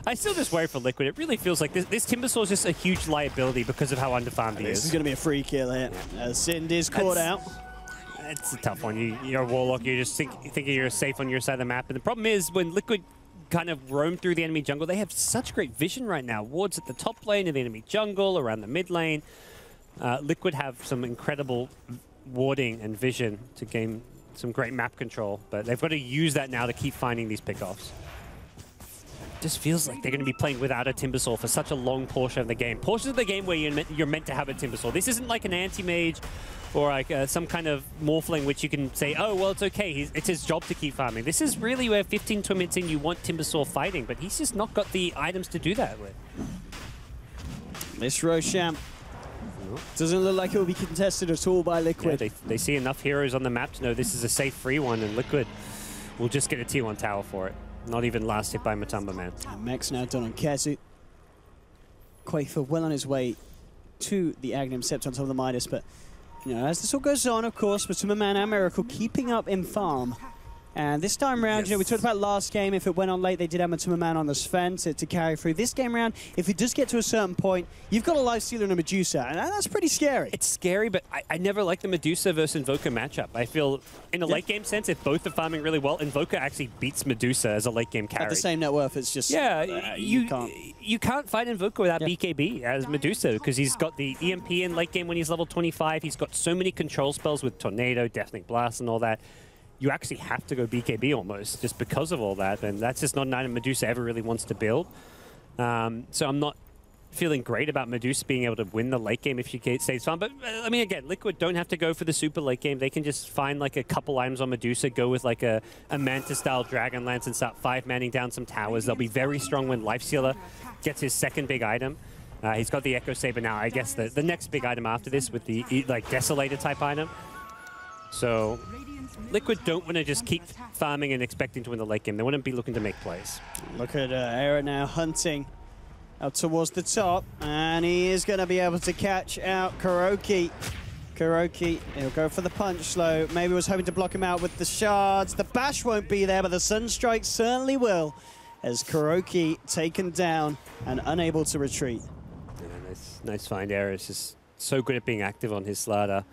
I still just worry for Liquid. It really feels like this Timbersaw is just a huge liability because of how underfarmed he is. This is going to be a free kill here. Sind is caught out. It's a tough one. You're a Warlock. You're just thinking you're safe on your side of the map. And the problem is when Liquid kind of roam through the enemy jungle, they have such great vision right now. Wards at the top lane of the enemy jungle, around the mid lane. Liquid have some incredible warding and vision to gain some great map control, but they've got to use that now to keep finding these pickoffs. Just feels like they're going to be playing without a Timbersaw for such a long portion of the game. Portions of the game where you're meant to have a Timbersaw. This isn't like an anti-mage or like some kind of Morphling which you can say, oh, well, it's okay. It's his job to keep farming. This is really where 15 minutes in you want Timbersaw fighting, but he's just not got the items to do that with. This Roshan doesn't look like it will be contested at all by Liquid. Yeah, they see enough heroes on the map to know this is a safe free one, and Liquid will just get a tier 1 tower for it. Not even last hit by Matamba Man. And Mech's now done on Kezu. Quafer well on his way to the Aghanim Scepter on top of the Midas, but you know, as this all goes on, of course, Matuma Man and Miracle keeping up in farm. And this time round, you know, we talked about last game, if it went on late, they did have Matuma Man on the Sven to carry through. This game round, if it does get to a certain point, you've got a Lifestealer and a Medusa, and that's pretty scary. It's scary, but I never like the Medusa versus Invoker matchup. I feel, in a late game sense, if both are farming really well, Invoker actually beats Medusa as a late game carry. At the same net worth, it's just... you can't fight Invoker without BKB as Medusa, because he's got the EMP in late game when he's level 25. He's got so many control spells with Tornado, Deafening Blast, and all that. You actually have to go BKB almost, just because of all that, and that's just not an item Medusa ever really wants to build. So I'm not feeling great about Medusa being able to win the late game if she stays farm. But, I mean, again, Liquid don't have to go for the super late game. They can just find, like, a couple items on Medusa, go with, like, a Manta-style Dragon Lance and start 5-manning down some towers. They'll be very strong when Lifestealer gets his second big item. He's got the Echo Saber now. I guess the next big item after this with the, like, Desolator type item. So Liquid don't want to just keep farming and expecting to win the late game. They want to be looking to make plays. Look at Era now hunting up towards the top, and he is going to be able to catch out Kuroki. Kuroki, he'll go for the punch slow. Maybe was hoping to block him out with the shards. The bash won't be there, but the Sunstrike certainly will, as Kuroki taken down and unable to retreat. Yeah, nice find, Era. It's just so good at being active on his Slardar.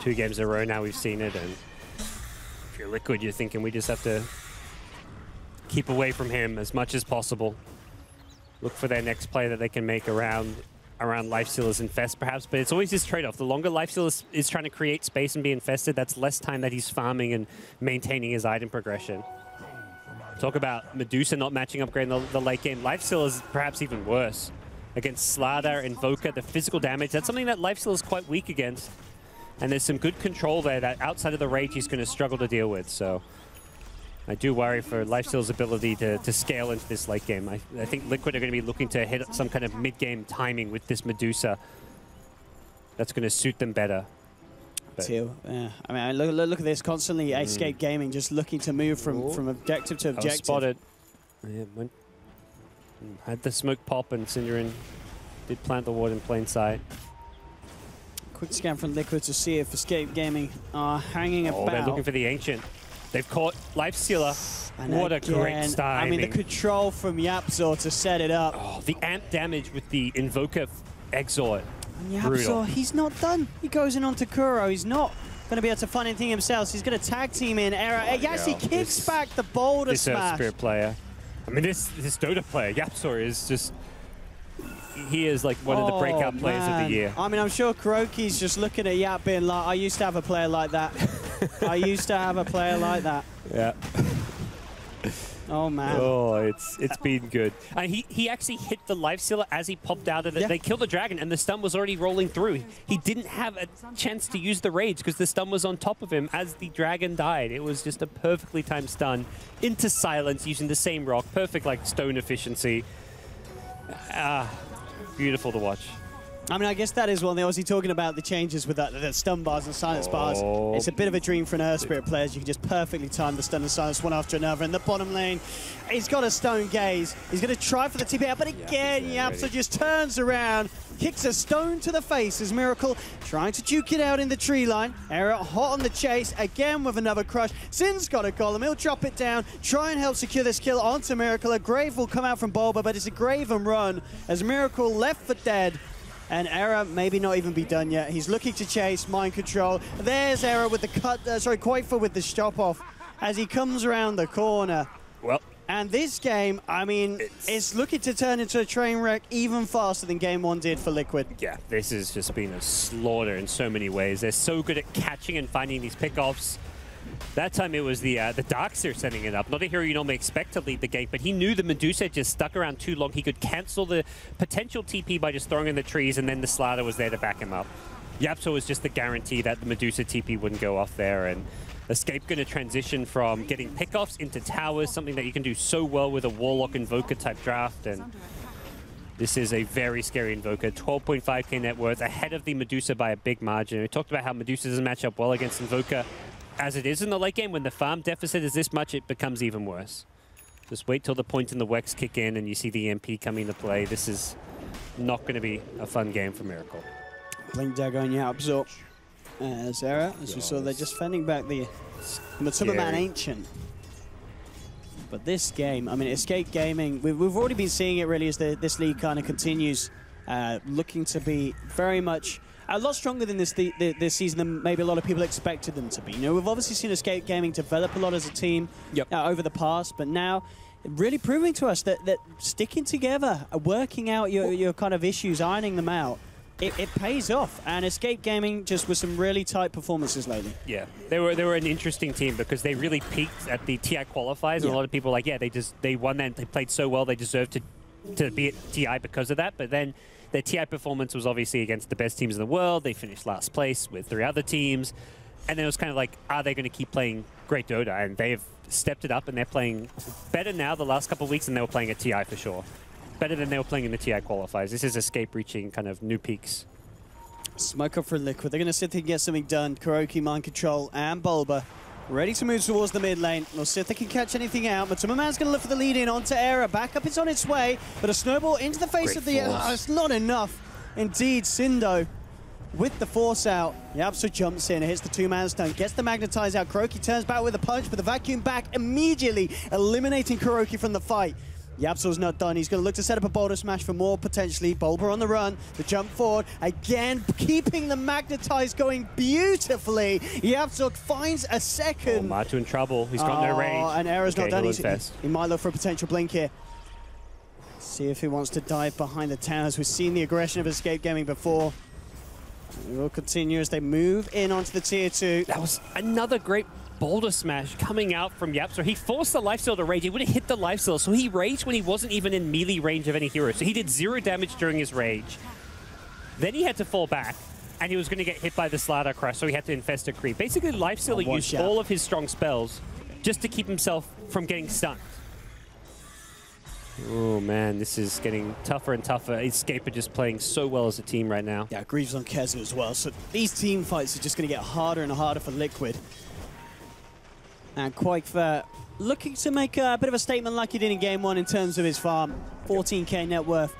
2 games in a row now we've seen it, and if you're Liquid, you're thinking we just have to keep away from him as much as possible. Look for their next play that they can make around Lifestealers Infest, perhaps, but it's always this trade-off. The longer Lifesteal is trying to create space and be infested, that's less time that he's farming and maintaining his item progression. Talk about Medusa not matching up great in the late game. Lifesteal is perhaps even worse. Against Slardar, Invoker, the physical damage, that's something that Lifesteal is quite weak against. And there's some good control there that outside of the rage he's going to struggle to deal with. So I do worry for Lifesteal's ability to scale into this late game. I think Liquid are going to be looking to hit some kind of mid-game timing with this Medusa. That's going to suit them better. Yeah. I mean, look at this. Constantly Escape Gaming just looking to move from objective to objective. Spotted. Yeah, had the smoke pop, and Synderen did plant the ward in plain sight. Quick scan from Liquid to see if Escape Gaming are hanging about. They're looking for the Ancient. They've caught Lifestealer. And what again, a great start. I mean, the control from Yapzor to set it up. Oh, the amp damage with the Invoker Exort. And Yapzor, he's not done. He goes in onto Kuro. He's not going to be able to find anything himself. So he's going to tag team in. He actually kicks back the boulder smash. Spirit player. I mean, this Dota player, Yapzor, is just... He is like one of the breakout players of the year. I mean, I'm sure Kuroki's just looking at Yap being like, I used to have a player like that. I used to have a player like that. Yeah. Oh, man. Oh, it's been good. And he actually hit the Lifestealer as he popped out of it. Yeah. They killed the dragon, and the stun was already rolling through. He didn't have a chance to use the rage because the stun was on top of him as the dragon died. It was just a perfectly timed stun into silence using the same rock. Perfect, like, stone efficiency. Beautiful to watch. I mean, I guess that is one. They're obviously talking about the changes with the stun bars and silence bars. It's a bit of a dream for an Earth Spirit player. You can just perfectly time the stun and silence one after another. In the bottom lane, he's got a stone gaze. He's going to try for the TP out, but again, Yapzor just turns around, kicks a stone to the face as Miracle trying to duke it out in the tree line. Era hot on the chase, again with another crush. Sin's got a golem. He'll drop it down, try and help secure this kill onto Miracle. A grave will come out from Bulba, but it's a grave and run as Miracle left for dead. And Era maybe not even be done yet. He's looking to chase, mind control. There's Era with the cut, Quaifa with the stop off as he comes around the corner. Well. And this game, I mean, it's looking to turn into a train wreck even faster than Game 1 did for Liquid. Yeah, this has just been a slaughter in so many ways. They're so good at catching and finding these pickoffs. That time it was the Darkseer setting it up. Not a hero you normally expect to lead the game, but he knew the Medusa just stuck around too long. He could cancel the potential TP by just throwing in the trees, and then the Slardar was there to back him up. Yapzor was just the guarantee that the Medusa TP wouldn't go off there, and Escape going to transition from getting pickoffs into towers, something that you can do so well with a Warlock Invoker type draft, and this is a very scary Invoker. 12.5k net worth, ahead of the Medusa by a big margin. We talked about how Medusa doesn't match up well against Invoker. As it is in the late game, when the farm deficit is this much, it becomes even worse. Just wait till the point in the Wex kick in and you see the EMP coming into play. This is not going to be a fun game for Miracle. Blink Dagger on Yapzor. Zera, as we saw, they're just fending back the Matsuba Ancient. But this game, I mean, Escape Gaming, we've already been seeing it really as this league kind of continues, looking to be very much a lot stronger than this season than maybe a lot of people expected them to be. You know, we've obviously seen Escape Gaming develop a lot as a team over the past, but now really proving to us that sticking together, working out your kind of issues, ironing them out, it pays off. And Escape Gaming just with some really tight performances lately. Yeah, they were an interesting team because they really peaked at the TI qualifiers, and a lot of people were like, yeah, they won that, and they played so well, they deserved to be at TI because of that. But then their TI performance was obviously against the best teams in the world. They finished last place with 3 other teams. And then it was kind of like, are they going to keep playing great Dota? And they've stepped it up, and they're playing better now the last couple of weeks than they were playing at TI for sure. Better than they were playing in the TI qualifiers. This is Escape reaching kind of new peaks. Smoke up for Liquid. They're going to sit there and get something done. Kuroki, Mind Control, and Bulba ready to move towards the mid lane. We'll see if they can catch anything out. But Man's going to look for the lead in onto Era. Back up, it's on its way. But a snowball into the face of the... it's not enough. Indeed, Sindo with the force out. Yapzor jumps in, hits the 2-man stone, gets the magnetize out. Kuroki turns back with a punch, but the vacuum back immediately, eliminating Kuroki from the fight. Yapsil's not done. He's going to look to set up a boulder smash for more, potentially. Bulba on the run. The jump forward. Again, keeping the magnetize going beautifully. Yapsil finds a second. Oh, Matu in trouble. He's got no range. And Era's not done. He might look for a potential blink here. See if he wants to dive behind the towers. We've seen the aggression of Escape Gaming before. We will continue as they move in onto the tier 2. That was another great boulder smash coming out from Yapsil. He forced the lifesteal to rage. He would have hit the lifesteal, so he raged when he wasn't even in melee range of any hero. So he did 0 damage during his rage. Then he had to fall back, and he was going to get hit by the Slardar Crush, so he had to infest a creep. Basically, lifesteal used all of his strong spells just to keep himself from getting stunned. Oh man, this is getting tougher and tougher. Escape are just playing so well as a team right now. Yeah, Greaves on Kezu as well. So these team fights are just going to get harder and harder for Liquid. And Quake looking to make a bit of a statement like he did in Game 1 in terms of his farm. 14k net worth.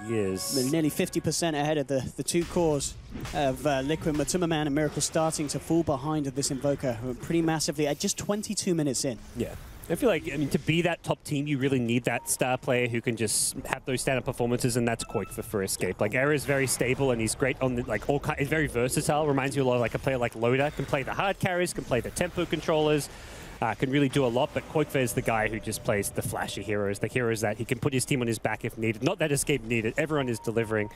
He is. Nearly 50% ahead of the two cores of Liquid. Matuma Man and Miracle starting to fall behind of this Invoker pretty massively at just 22 minutes in. Yeah. I feel like, I mean, to be that top team, you really need that star player who can just have those stand-up performances, and that's Koik for Escape. Like, Era is very stable, and he's great on the, like, all kind. He's very versatile. Reminds you a lot of like a player like Loda. Can play the hard carries, can play the tempo controllers, can really do a lot. But Koik is the guy who just plays the flashy heroes, the heroes that he can put his team on his back if needed. Not that Escape needed. Everyone is delivering.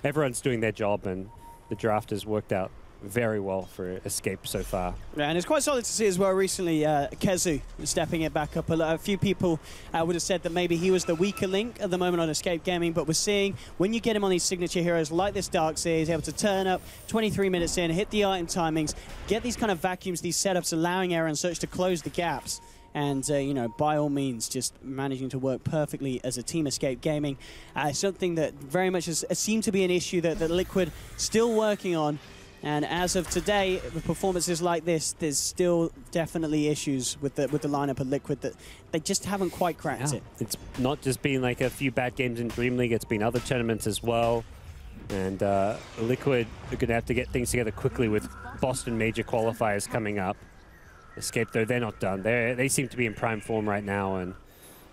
Everyone's doing their job, and the draft has worked out very well for Escape so far. Yeah, and it's quite solid to see as well recently Kezu stepping it back up. A few people would have said that maybe he was the weaker link at the moment on Escape Gaming, but we're seeing when you get him on these signature heroes like this Darkseer, he's able to turn up 23 minutes in, hit the item timings, get these kind of vacuums, these setups, allowing Era and such to close the gaps. And, you know, by all means, just managing to work perfectly as a team, Escape Gaming. Something that very much has seemed to be an issue that Liquid still working on. And as of today, with performances like this, there's still definitely issues with the lineup of Liquid that they just haven't quite cracked it. It's not just been like a few bad games in DreamLeague, it's been other tournaments as well. And Liquid are going to have to get things together quickly with Boston major qualifiers coming up. Escape, though, they're not done. They seem to be in prime form right now, and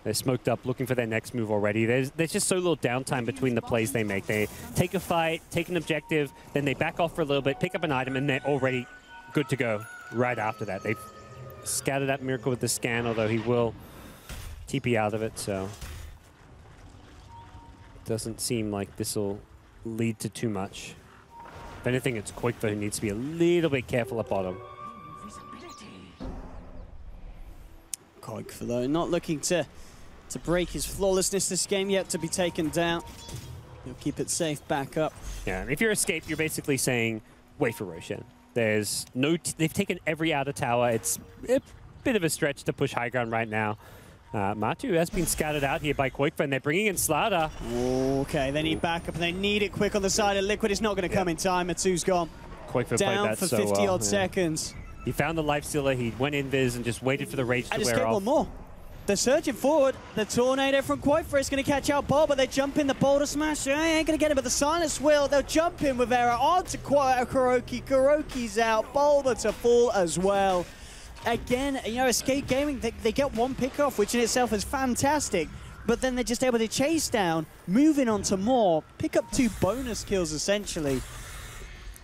they're smoked up, looking for their next move already. There's just so little downtime between the plays they make. They take a fight, take an objective, then they back off for a little bit, pick up an item, and they're already good to go right after that. They've scattered at Miracle with the scan, although he will TP out of it, so doesn't seem like this will lead to too much. If anything, it's Koik who needs to be a little bit careful at bottom. Koik though, not looking to break his flawlessness this game yet, to be taken down. He'll keep it safe back up. Yeah, if you're Escape, you're basically saying, wait for Roshan. There's no, they've taken every outer tower. It's a bit of a stretch to push high ground right now. Matu has been scouted out here by Koik, and they're bringing in Slardar. Okay, they need backup, and they need it quick on the side of Liquid. It's not going to come in time. Matu's gone. Koik played down that for so 50 well, odd seconds. He found the life stealer, he went in Viz and just waited for the rage to wear Escape off. one more. They're surging forward. The Tornado from Quoifer is going to catch out Bob, but they jump in the Boulder Smash. They ain't going to get him, but the Silence will. They'll jump in with Era onto Kuroki. Kuroki's out. Bulba to fall as well. Again, you know, Escape Gaming, they get one pick off, which in itself is fantastic, but then they're just able to chase down, moving on to more, pick up 2 bonus kills essentially,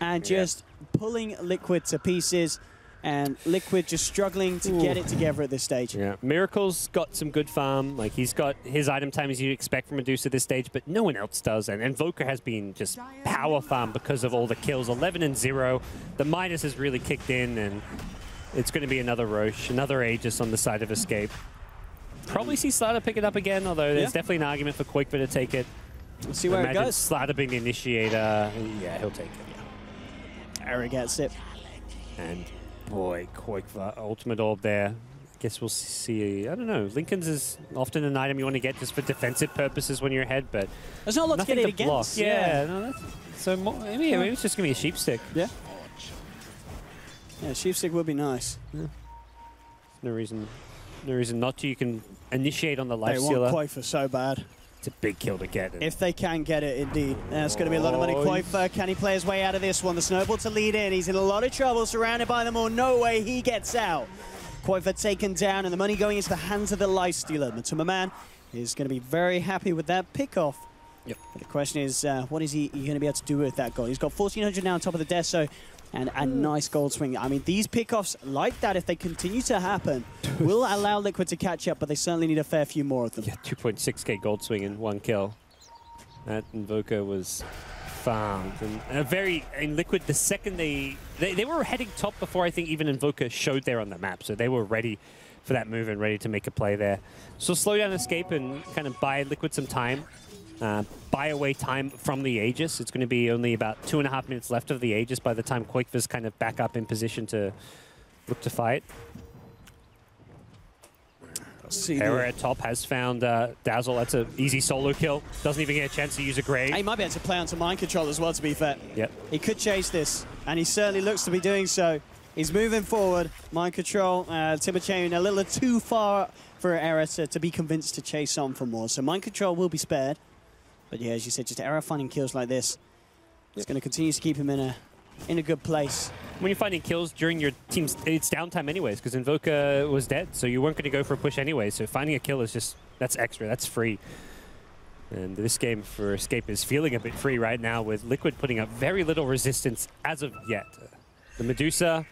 and just pulling Liquid to pieces. And Liquid just struggling to get it together at this stage. Yeah, Miracle's got some good farm. Like, he's got his item time as you'd expect from Medusa at this stage, but no one else does. And Invoker has been just power farm because of all the kills. 11 and 0. The Midas has really kicked in, and it's going to be another Roche, another Aegis on the side of Escape. Probably see Slardar pick it up again, although there's definitely an argument for Quakever to take it. We'll see where it goes. Slardar being the initiator. Yeah, he'll take it. Era gets it. And boy, Quakever, ultimate orb there. Guess we'll see. I don't know. Lincoln's is often an item you want to get just for defensive purposes when you're ahead, but there's not a lot to get it against. Yeah, no, so maybe it's just gonna be a sheep stick. Yeah. Yeah, sheep stick would be nice. Yeah. No reason not to. You can initiate on the life stealer. They want Quakever so bad. It's a big kill to get. If they can get it, indeed. That's going to be a lot of money. Quakever, can he play his way out of this one? The snowball to lead in. He's in a lot of trouble, surrounded by them all. No way he gets out. Quakever taken down, and the money going into the hands of the life stealer. Matuma Man is going to be very happy with that pickoff. Yep. But the question is, what is he going to be able to do with that goal? He's got 1,400 now on top of the desk, so and a nice gold swing. I mean, these pickoffs like that, if they continue to happen, will allow Liquid to catch up, but they certainly need a fair few more of them. Yeah, 2.6k gold swing and 1 kill. That Invoker was farmed. And Liquid, the second they were heading top before I think even Invoker showed there on the map, so they were ready for that move and ready to make a play there. So slow down Escape and kind of buy Liquid some time. Buy away time from the Aegis. It's going to be only about 2.5 minutes left of the Aegis by the time Quakefa's kind of back up in position to look to fight. Error at top has found Dazzle. That's an easy solo kill. Doesn't even get a chance to use a grade. He might be able to play onto mind control as well, to be fair. Yep. He could chase this, and he certainly looks to be doing so. He's moving forward. Mind control, Timber Chain a little too far for Error to be convinced to chase on for more. So mind control will be spared. But yeah, as you said, just Error finding kills like this. It's going to continue to keep him in a good place. When you're finding kills during your team's it's downtime anyways, because Invoker was dead, so you weren't going to go for a push anyway. So finding a kill is just, that's extra, that's free. And this game for Escape is feeling a bit free right now with Liquid putting up very little resistance as of yet. The Medusa,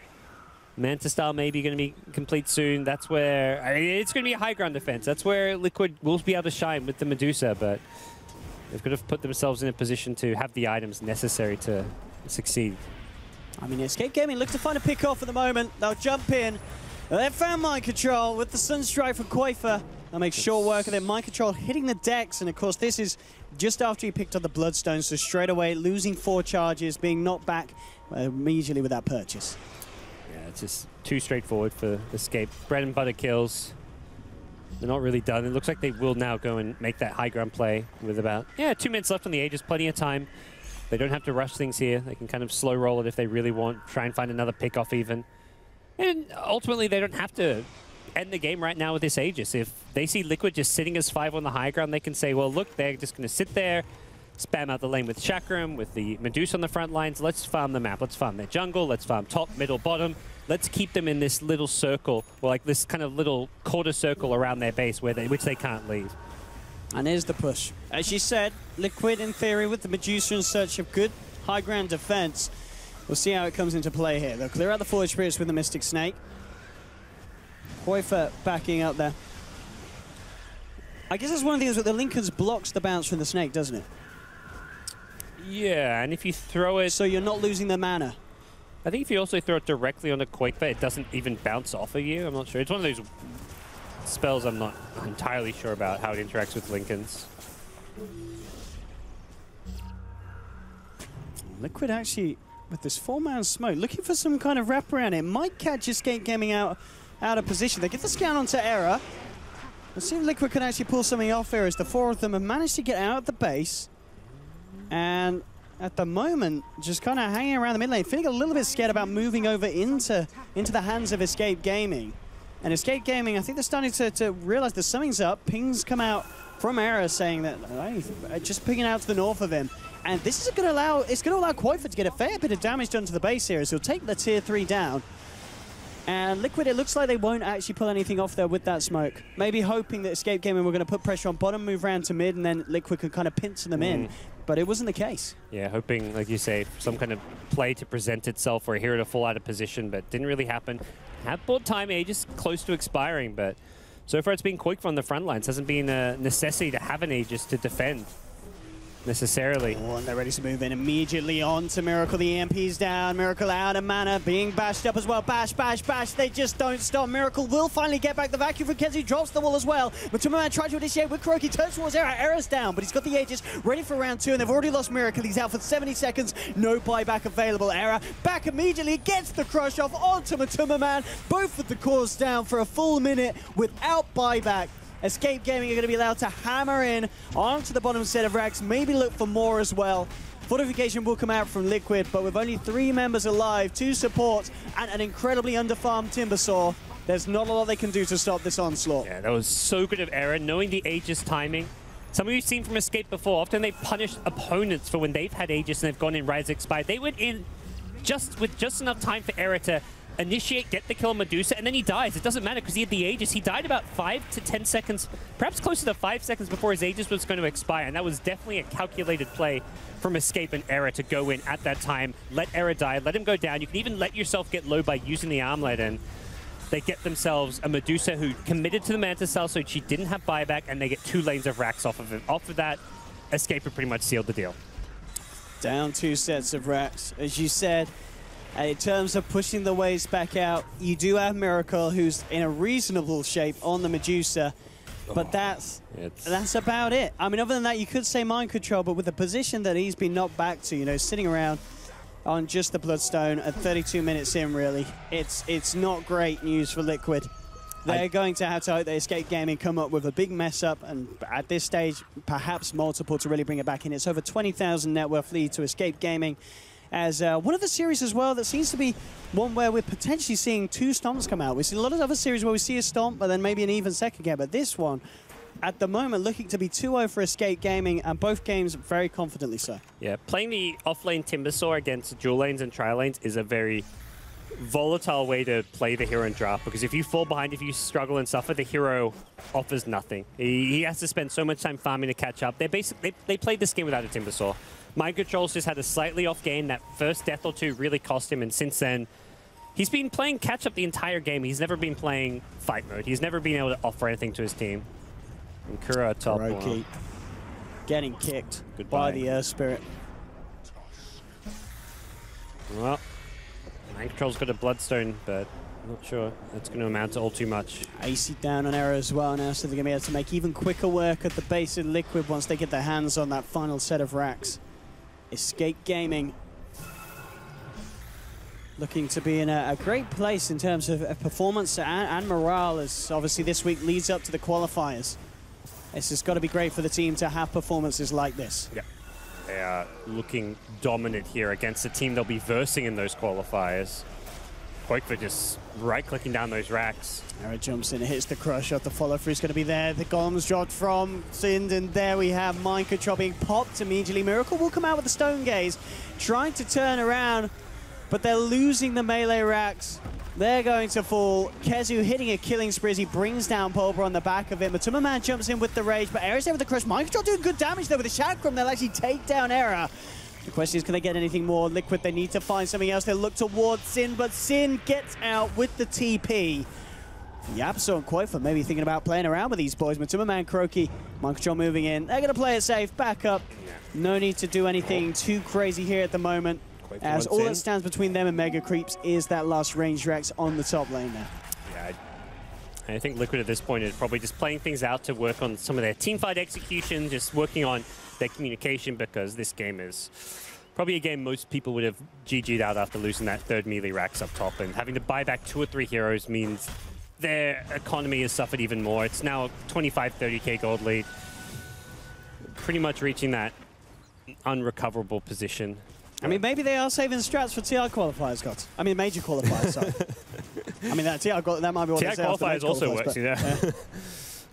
Manta style maybe going to be complete soon. That's where, it's going to be a high ground defense. That's where Liquid will be able to shine with the Medusa, but they've got to put themselves in a position to have the items necessary to succeed. I mean, Escape Gaming look to find a pick-off at the moment. They'll jump in. They've found Mind Control with the Sunstrike from Quakefa. They'll make short work of it. Mind Control hitting the decks, and of course this is just after he picked up the Bloodstone, so straight away losing 4 charges, being knocked back immediately with that purchase. Yeah, it's just too straightforward for Escape. Bread and butter kills. They're not really done. It looks like they will now go and make that high ground play with about, 2 minutes left on the Aegis, plenty of time. They don't have to rush things here. They can kind of slow roll it if they really want, try and find another pick-off even. And ultimately, they don't have to end the game right now with this Aegis. If they see Liquid just sitting as 5 on the high ground, they can say, well, look, they're just going to sit there, spam out the lane with Chakram, with the Medusa on the front lines. Let's farm the map. Let's farm their jungle. Let's farm top, middle, bottom. Let's keep them in this little circle, or like this kind of little quarter circle around their base which they can't leave. And here's the push. As you said, Liquid in theory with the Medusa in search of good high ground defense. We'll see how it comes into play here. They'll clear out the Forge Spirits with the Mystic Snake. Quakefa backing up there. I guess that's one of the things with the Linken's blocks the bounce from the Snake, doesn't it? Yeah, and if you throw it... So you're not losing the mana. I think if you also throw it directly on the Quakefa, it doesn't even bounce off of you. I'm not sure. It's one of those spells I'm not entirely sure about how it interacts with Linken's. Liquid actually, with this 4-man smoke, looking for some kind of wraparound. It might catch Escape Gaming out of position. They get the scan onto Error. Let's see if Liquid can actually pull something off here as the 4 of them have managed to get out of the base. And at the moment, just kind of hanging around the mid lane, feeling a little bit scared about moving over into the hands of Escape Gaming. And Escape Gaming, I think they're starting to realize that something's up. Pings come out from Error saying that, just pinging out to the north of him. And this is going to allow, Quakefa to get a fair bit of damage done to the base here, as he'll take the tier 3 down. And Liquid, it looks like they won't actually pull anything off there with that smoke. Maybe hoping that Escape Gaming were going to put pressure on bottom, move round to mid, and then Liquid can kind of pincer them in. But it wasn't the case. Yeah, hoping, like you say, some kind of play to present itself or a hero to fall out of position, but didn't really happen. Have bought time, Aegis close to expiring, but so far it's been Quake on the front lines. Hasn't been a necessity to have an Aegis to defend necessarily. Oh, and they're ready to move in immediately on to Miracle. The EMP's down. Miracle out of mana, being bashed up as well. Bash, bash, bash. They just don't stop. Miracle will finally get back the vacuum from Kenzie. Drops the wall as well. But Tumberman tried to initiate with Kuroki. Turns towards Error. Error's down, but he's got the Aegis ready for round 2, and they've already lost Miracle. He's out for 70 seconds. No buyback available. Error back immediately. Gets the crush off onto Tumberman. Both of the cores down for a full minute without buyback. Escape Gaming are going to be allowed to hammer in onto the bottom set of racks, maybe look for more as well. Fortification will come out from Liquid, but with only 3 members alive, 2 supports, and an incredibly underfarmed Timbersaw, there's not a lot they can do to stop this onslaught. Yeah, that was so good of Error, knowing the Aegis timing. Something we've seen from Escape before. Often they punish opponents for when they've had Aegis and they've gone in Rise Expired. They went in with just enough time for Error to initiate, get the kill on Medusa, and then he dies. It doesn't matter because he had the Aegis. He died about 5 to 10 seconds, perhaps closer to 5 seconds before his Aegis was going to expire, and that was definitely a calculated play from Escape and Era to go in at that time, let Era die, let him go down. You can even let yourself get low by using the armlet, and they get themselves a Medusa who committed to the Manta Cell, so she didn't have buyback, and they get 2 lanes of racks off of it. Off of that, Escape had pretty much sealed the deal. Down 2 sets of racks, as you said. In terms of pushing the waves back out, you do have Miracle, who's in a reasonable shape on the Medusa, but that's about it. I mean, other than that, you could say mind control, but with the position that he's been knocked back to, you know, sitting around on just the Bloodstone at 32 minutes in, really, it's not great news for Liquid. They're going to have to hope they Escape Gaming come up with a big mess up, and at this stage, perhaps multiple to really bring it back in. It's over 20,000 net worth lead to Escape Gaming. As one of the series as well that seems to be one where we're potentially seeing 2 stomps come out. We've seen a lot of other series where we see a stomp, but then maybe an even second game. But this one, at the moment, looking to be 2-0 for Escape Gaming, and both games very confidently so. Yeah, playing the off-lane Timbersaw against dual lanes and tri lanes is a very volatile way to play the hero in draft, because if you fall behind, if you struggle and suffer, the hero offers nothing. He has to spend so much time farming to catch up. They played this game without a Timbersaw. Mind Control's just had a slightly off game. That first death or 2 really cost him, and since then, he's been playing catch-up the entire game. He's never been playing fight mode. He's never been able to offer anything to his team. And Kuro top one. Getting kicked by the Earth Spirit. Well, Mind Control's got a Bloodstone, but I'm not sure that's going to amount to all too much. AC down on Era as well now, so they're going to be able to make even quicker work at the base of Liquid once they get their hands on that final set of racks. Escape Gaming looking to be in a great place in terms of performance and morale, as obviously this week leads up to the qualifiers. This has got to be great for the team to have performances like this. Yeah, they are looking dominant here against a team they'll be versing in those qualifiers. Quakefoot just right-clicking down those racks. Era jumps in, hits the crush shot. The follow-through is going to be there. The golems dropped from Sind, and there we have Mind Control being popped immediately. Miracle will come out with the Stone Gaze, trying to turn around, but they're losing the melee racks. They're going to fall. Kezu hitting a killing spree as he brings down Pulver on the back of it. Matuma Man jumps in with the rage, but Era's there with the crush. Mind Control doing good damage there with the Chakram. They'll actually take down Era. The question is, can they get anything more? Liquid, they need to find something else. They look towards Sin, but Sin gets out with the TP. Yapso and Quakefoot maybe thinking about playing around with these boys. Matuma Man, Croaky, Mind Control moving in. They're going to play it safe, back up. No need to do anything too crazy here at the moment, as all that stands between them and Mega Creeps is that last range Rex on the top lane now. Yeah, I think Liquid at this point is probably just playing things out to work on some of their teamfight execution, just working on their communication, because this game is probably a game most people would have GG'd out after losing that 3rd melee racks up top, and having to buy back 2 or 3 heroes means their economy has suffered even more. It's now 25, 30k gold lead. Pretty much reaching that unrecoverable position. I mean, maybe they are saving strats for TR qualifiers, Scott. I mean, major qualifiers, sorry. I mean, that might be what TR qualifiers also works, yeah.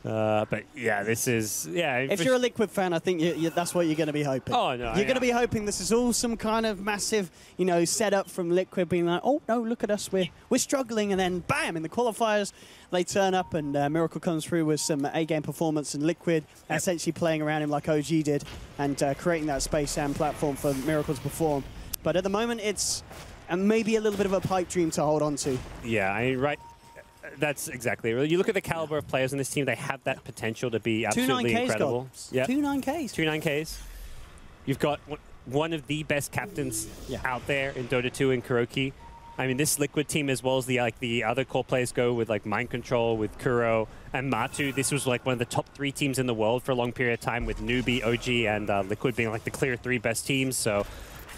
But yeah, this is, yeah. If you're a Liquid fan, I think that's what you're going to be hoping. Oh, no. You're going to be hoping this is all some kind of massive, you know, setup from Liquid being like, oh, no, look at us, we're struggling. And then, bam, in the qualifiers, they turn up and Miracle comes through with some A-game performance, and Liquid essentially playing around him like OG did and creating that space and platform for Miracle to perform. But at the moment, it's maybe a little bit of a pipe dream to hold on to. Yeah, I mean, right. That's exactly it. You look at the caliber of players in this team, they have that potential to be absolutely incredible. Yeah. 2 9Ks. 2 9Ks. You've got one of the best captains out there in Dota 2 in Kuroki. I mean, this Liquid team, as well as the other core players go with like Mind Control, with Kuro and Matu. This was like one of the top 3 teams in the world for a long period of time, with Newbie, OG, and Liquid being like the clear 3 best teams. So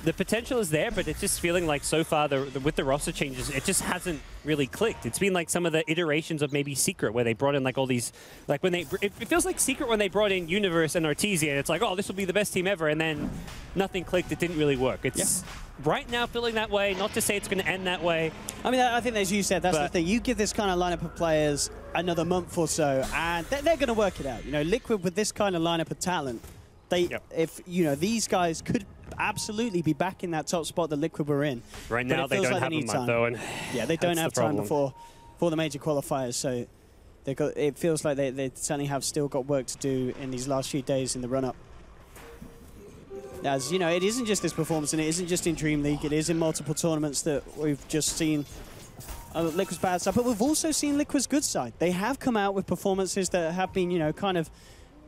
the potential is there, but it's just feeling like so far with the roster changes, it just hasn't really clicked. It's been like some of the iterations of maybe Secret, where they brought in like all these, like when it feels like Secret when they brought in Universe and Artesian. It's like, oh, this will be the best team ever, and then nothing clicked. It didn't really work. It's right now feeling that way. Not to say it's going to end that way. I mean, I think as you said, that's the thing. You give this kind of lineup of players another month or so, and they're going to work it out. You know, Liquid with this kind of lineup of talent, if these guys could absolutely be back in that top spot that Liquid were in. Right now they don't have a month though, and yeah, they don't have time before the major qualifiers. So it feels like they certainly have still got work to do in these last few days in the run-up. As you know, it isn't just this performance, and it isn't just in DreamLeague. It is in multiple tournaments that we've just seen Liquid's bad side, but we've also seen Liquid's good side. They have come out with performances that have been, kind of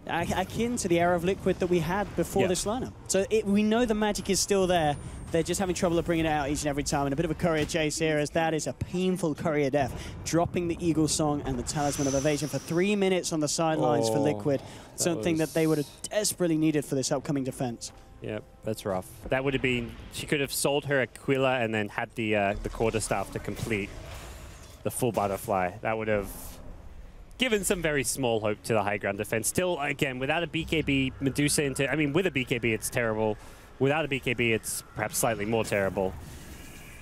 akin to the era of Liquid that we had before this lineup. So we know the magic is still there. They're just having trouble of bringing it out each and every time. And a bit of a courier chase here, as that is a painful courier death. Dropping the Eagle Song and the Talisman of Evasion for 3 minutes on the sidelines for Liquid. Something that they would have desperately needed for this upcoming defense. Yep, that's rough. That would have been, she could have sold her Aquila and then had the quarterstaff to complete the full butterfly. That would have given some very small hope to the high ground defense. Still, again, without a BKB, Medusa into, I mean, with a BKB, it's terrible. Without a BKB, it's perhaps slightly more terrible.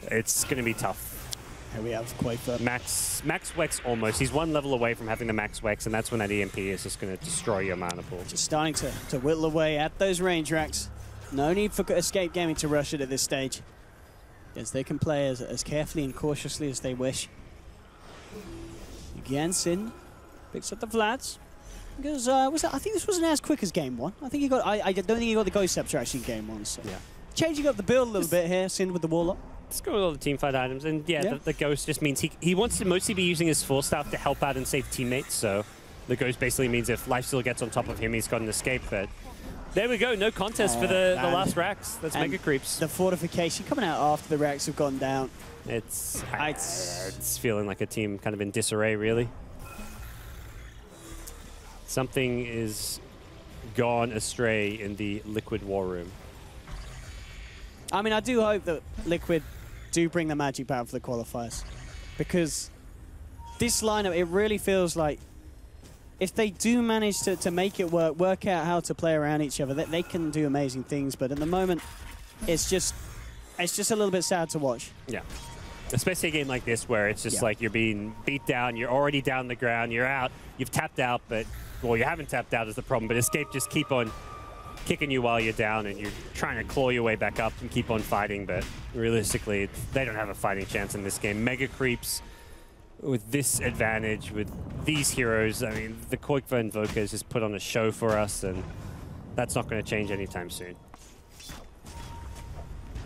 It's going to be tough. Here we have Quaker. Max Wex almost. He's 1 level away from having the Max Wex, and that's when that EMP is just going to destroy your mana pool. Just starting to whittle away at those range racks. No need for Escape Gaming to rush it at this stage, as they can play as carefully and cautiously as they wish. Again, Sin picks up the Vlads. Because I think this wasn't as quick as game 1. I think he got. I don't think he got the Ghost Scepter actually in game 1. So yeah, changing up the build a little bit here. Sin with the Warlock. Let's go with all the teamfight items, and the Ghost just means he wants to mostly be using his Force Staff to help out and save teammates. So the Ghost basically means if Lifesteal gets on top of him, he's got an escape. But there we go, no contest for the last racks. That's Mega Creeps. The fortification coming out after the racks have gone down. It's feeling like a team kind of in disarray, really. Something is gone astray in the Liquid war room. I mean, I do hope that Liquid do bring the magic back for the qualifiers, because this lineup, it really feels like if they do manage to make it work out how to play around each other, they can do amazing things. But at the moment, it's just a little bit sad to watch. Yeah. Especially a game like this where it's just like you're being beat down, you're already down the ground, you're out, you've tapped out, but, well, you haven't tapped out is the problem, but Escape just keep on kicking you while you're down and you're trying to claw your way back up and keep on fighting, but realistically, they don't have a fighting chance in this game. Mega Creeps with this advantage, with these heroes, I mean, the Koikva Invokers just put on a show for us, and that's not going to change anytime soon.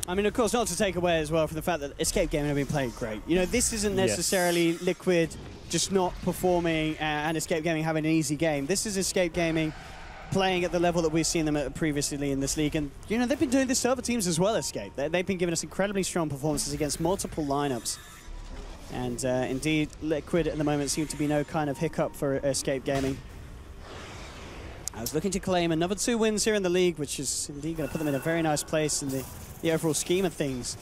I mean, of course, not to take away as well from the fact that Escape Gaming have been playing great. You know, this isn't necessarily Liquid just not performing and Escape Gaming having an easy game. This is Escape Gaming playing at the level that we've seen them at previously in this league. And, you know, they've been doing this to other teams as well, Escape. They've been giving us incredibly strong performances against multiple lineups. And indeed, Liquid at the moment seem to be no kind of hiccup for Escape Gaming. I was looking to claim another 2 wins here in the league, which is indeed going to put them in a very nice place in the overall scheme of things.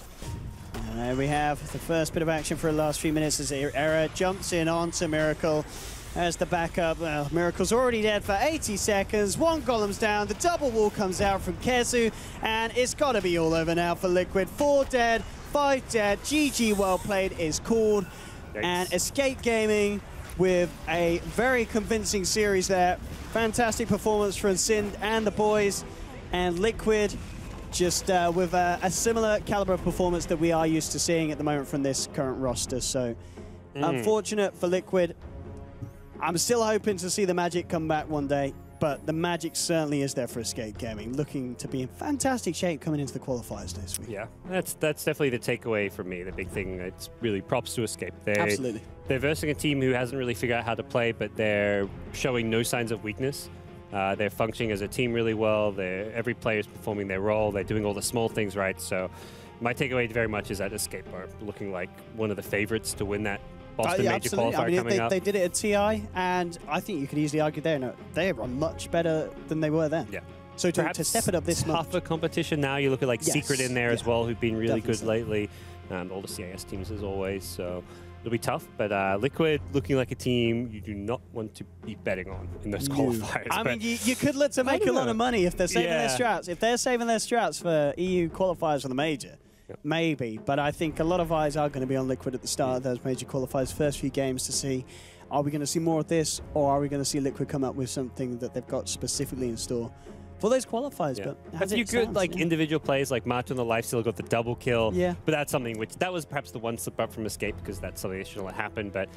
And there we have the first bit of action for the last few minutes as Era jumps in onto Miracle as the backup. Well, Miracle's already dead for 80 seconds. 1 golem's down. The double wall comes out from Kezu, and it's got to be all over now for Liquid. 4 dead, 5 dead. GG, well played is called. Thanks. And Escape Gaming with a very convincing series there. Fantastic performance from Sind and the boys. And Liquid just with a similar caliber of performance that we are used to seeing at the moment from this current roster. So unfortunate for Liquid. I'm still hoping to see the magic come back one day, but the magic certainly is there for Escape Gaming, looking to be in fantastic shape coming into the qualifiers this week. Yeah, that's definitely the takeaway for me. The big thing, it's really props to Escape. Absolutely. They're versing a team who hasn't really figured out how to play, but they're showing no signs of weakness. They're functioning as a team really well. Every player is performing their role. They're doing all the small things right. So my takeaway very much is that Escape are looking like one of the favorites to win that Boston major qualifier coming up. They did it at TI, and I think you could easily argue they are much better than they were then. Yeah. So to step it up this much. Tougher competition now. You look at like Secret in there as well, who've been really good lately. And all the CIS teams as always. So it'll be tough, but Liquid looking like a team you do not want to be betting on in those qualifiers. I mean, you could look to make a lot of money if they're saving their strats. If they're saving their strats for EU qualifiers for the major, maybe. But I think a lot of eyes are going to be on Liquid at the start of those major qualifiers, first few games, to see, are we going to see more of this, or are we going to see Liquid come up with something that they've got specifically in store for those qualifiers. Yeah. But a few good individual plays like Martin the Lifesteal got the double kill. Yeah. But that's something that was perhaps the one slip up from Escape because that's something that shouldn't have happened. But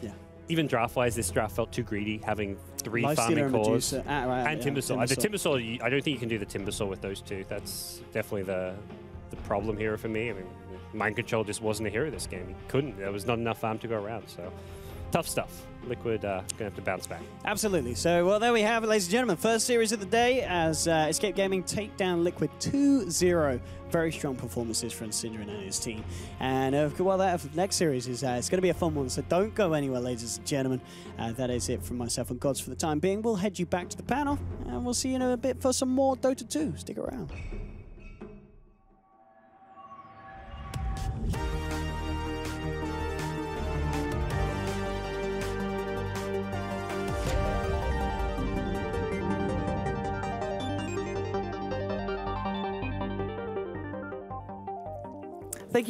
even draft-wise, this draft felt too greedy, having 3 farming cores. And Timbersaw. The Timbersaw, I don't think you can do the Timbersaw with those 2. That's definitely the problem here for me. I mean, Mind Control just wasn't a hero this game. He couldn't. There was not enough farm to go around. So tough stuff. Liquid going to have to bounce back. Absolutely. So, well, there we have it, ladies and gentlemen. First series of the day as Escape Gaming take down Liquid 2-0. Very strong performances from Syndra and his team. And, well, that next series is it's going to be a fun one, so don't go anywhere, ladies and gentlemen. That is it from myself and Gods for the time being. We'll head you back to the panel, and we'll see you in a bit for some more Dota 2. Stick around. Thank you.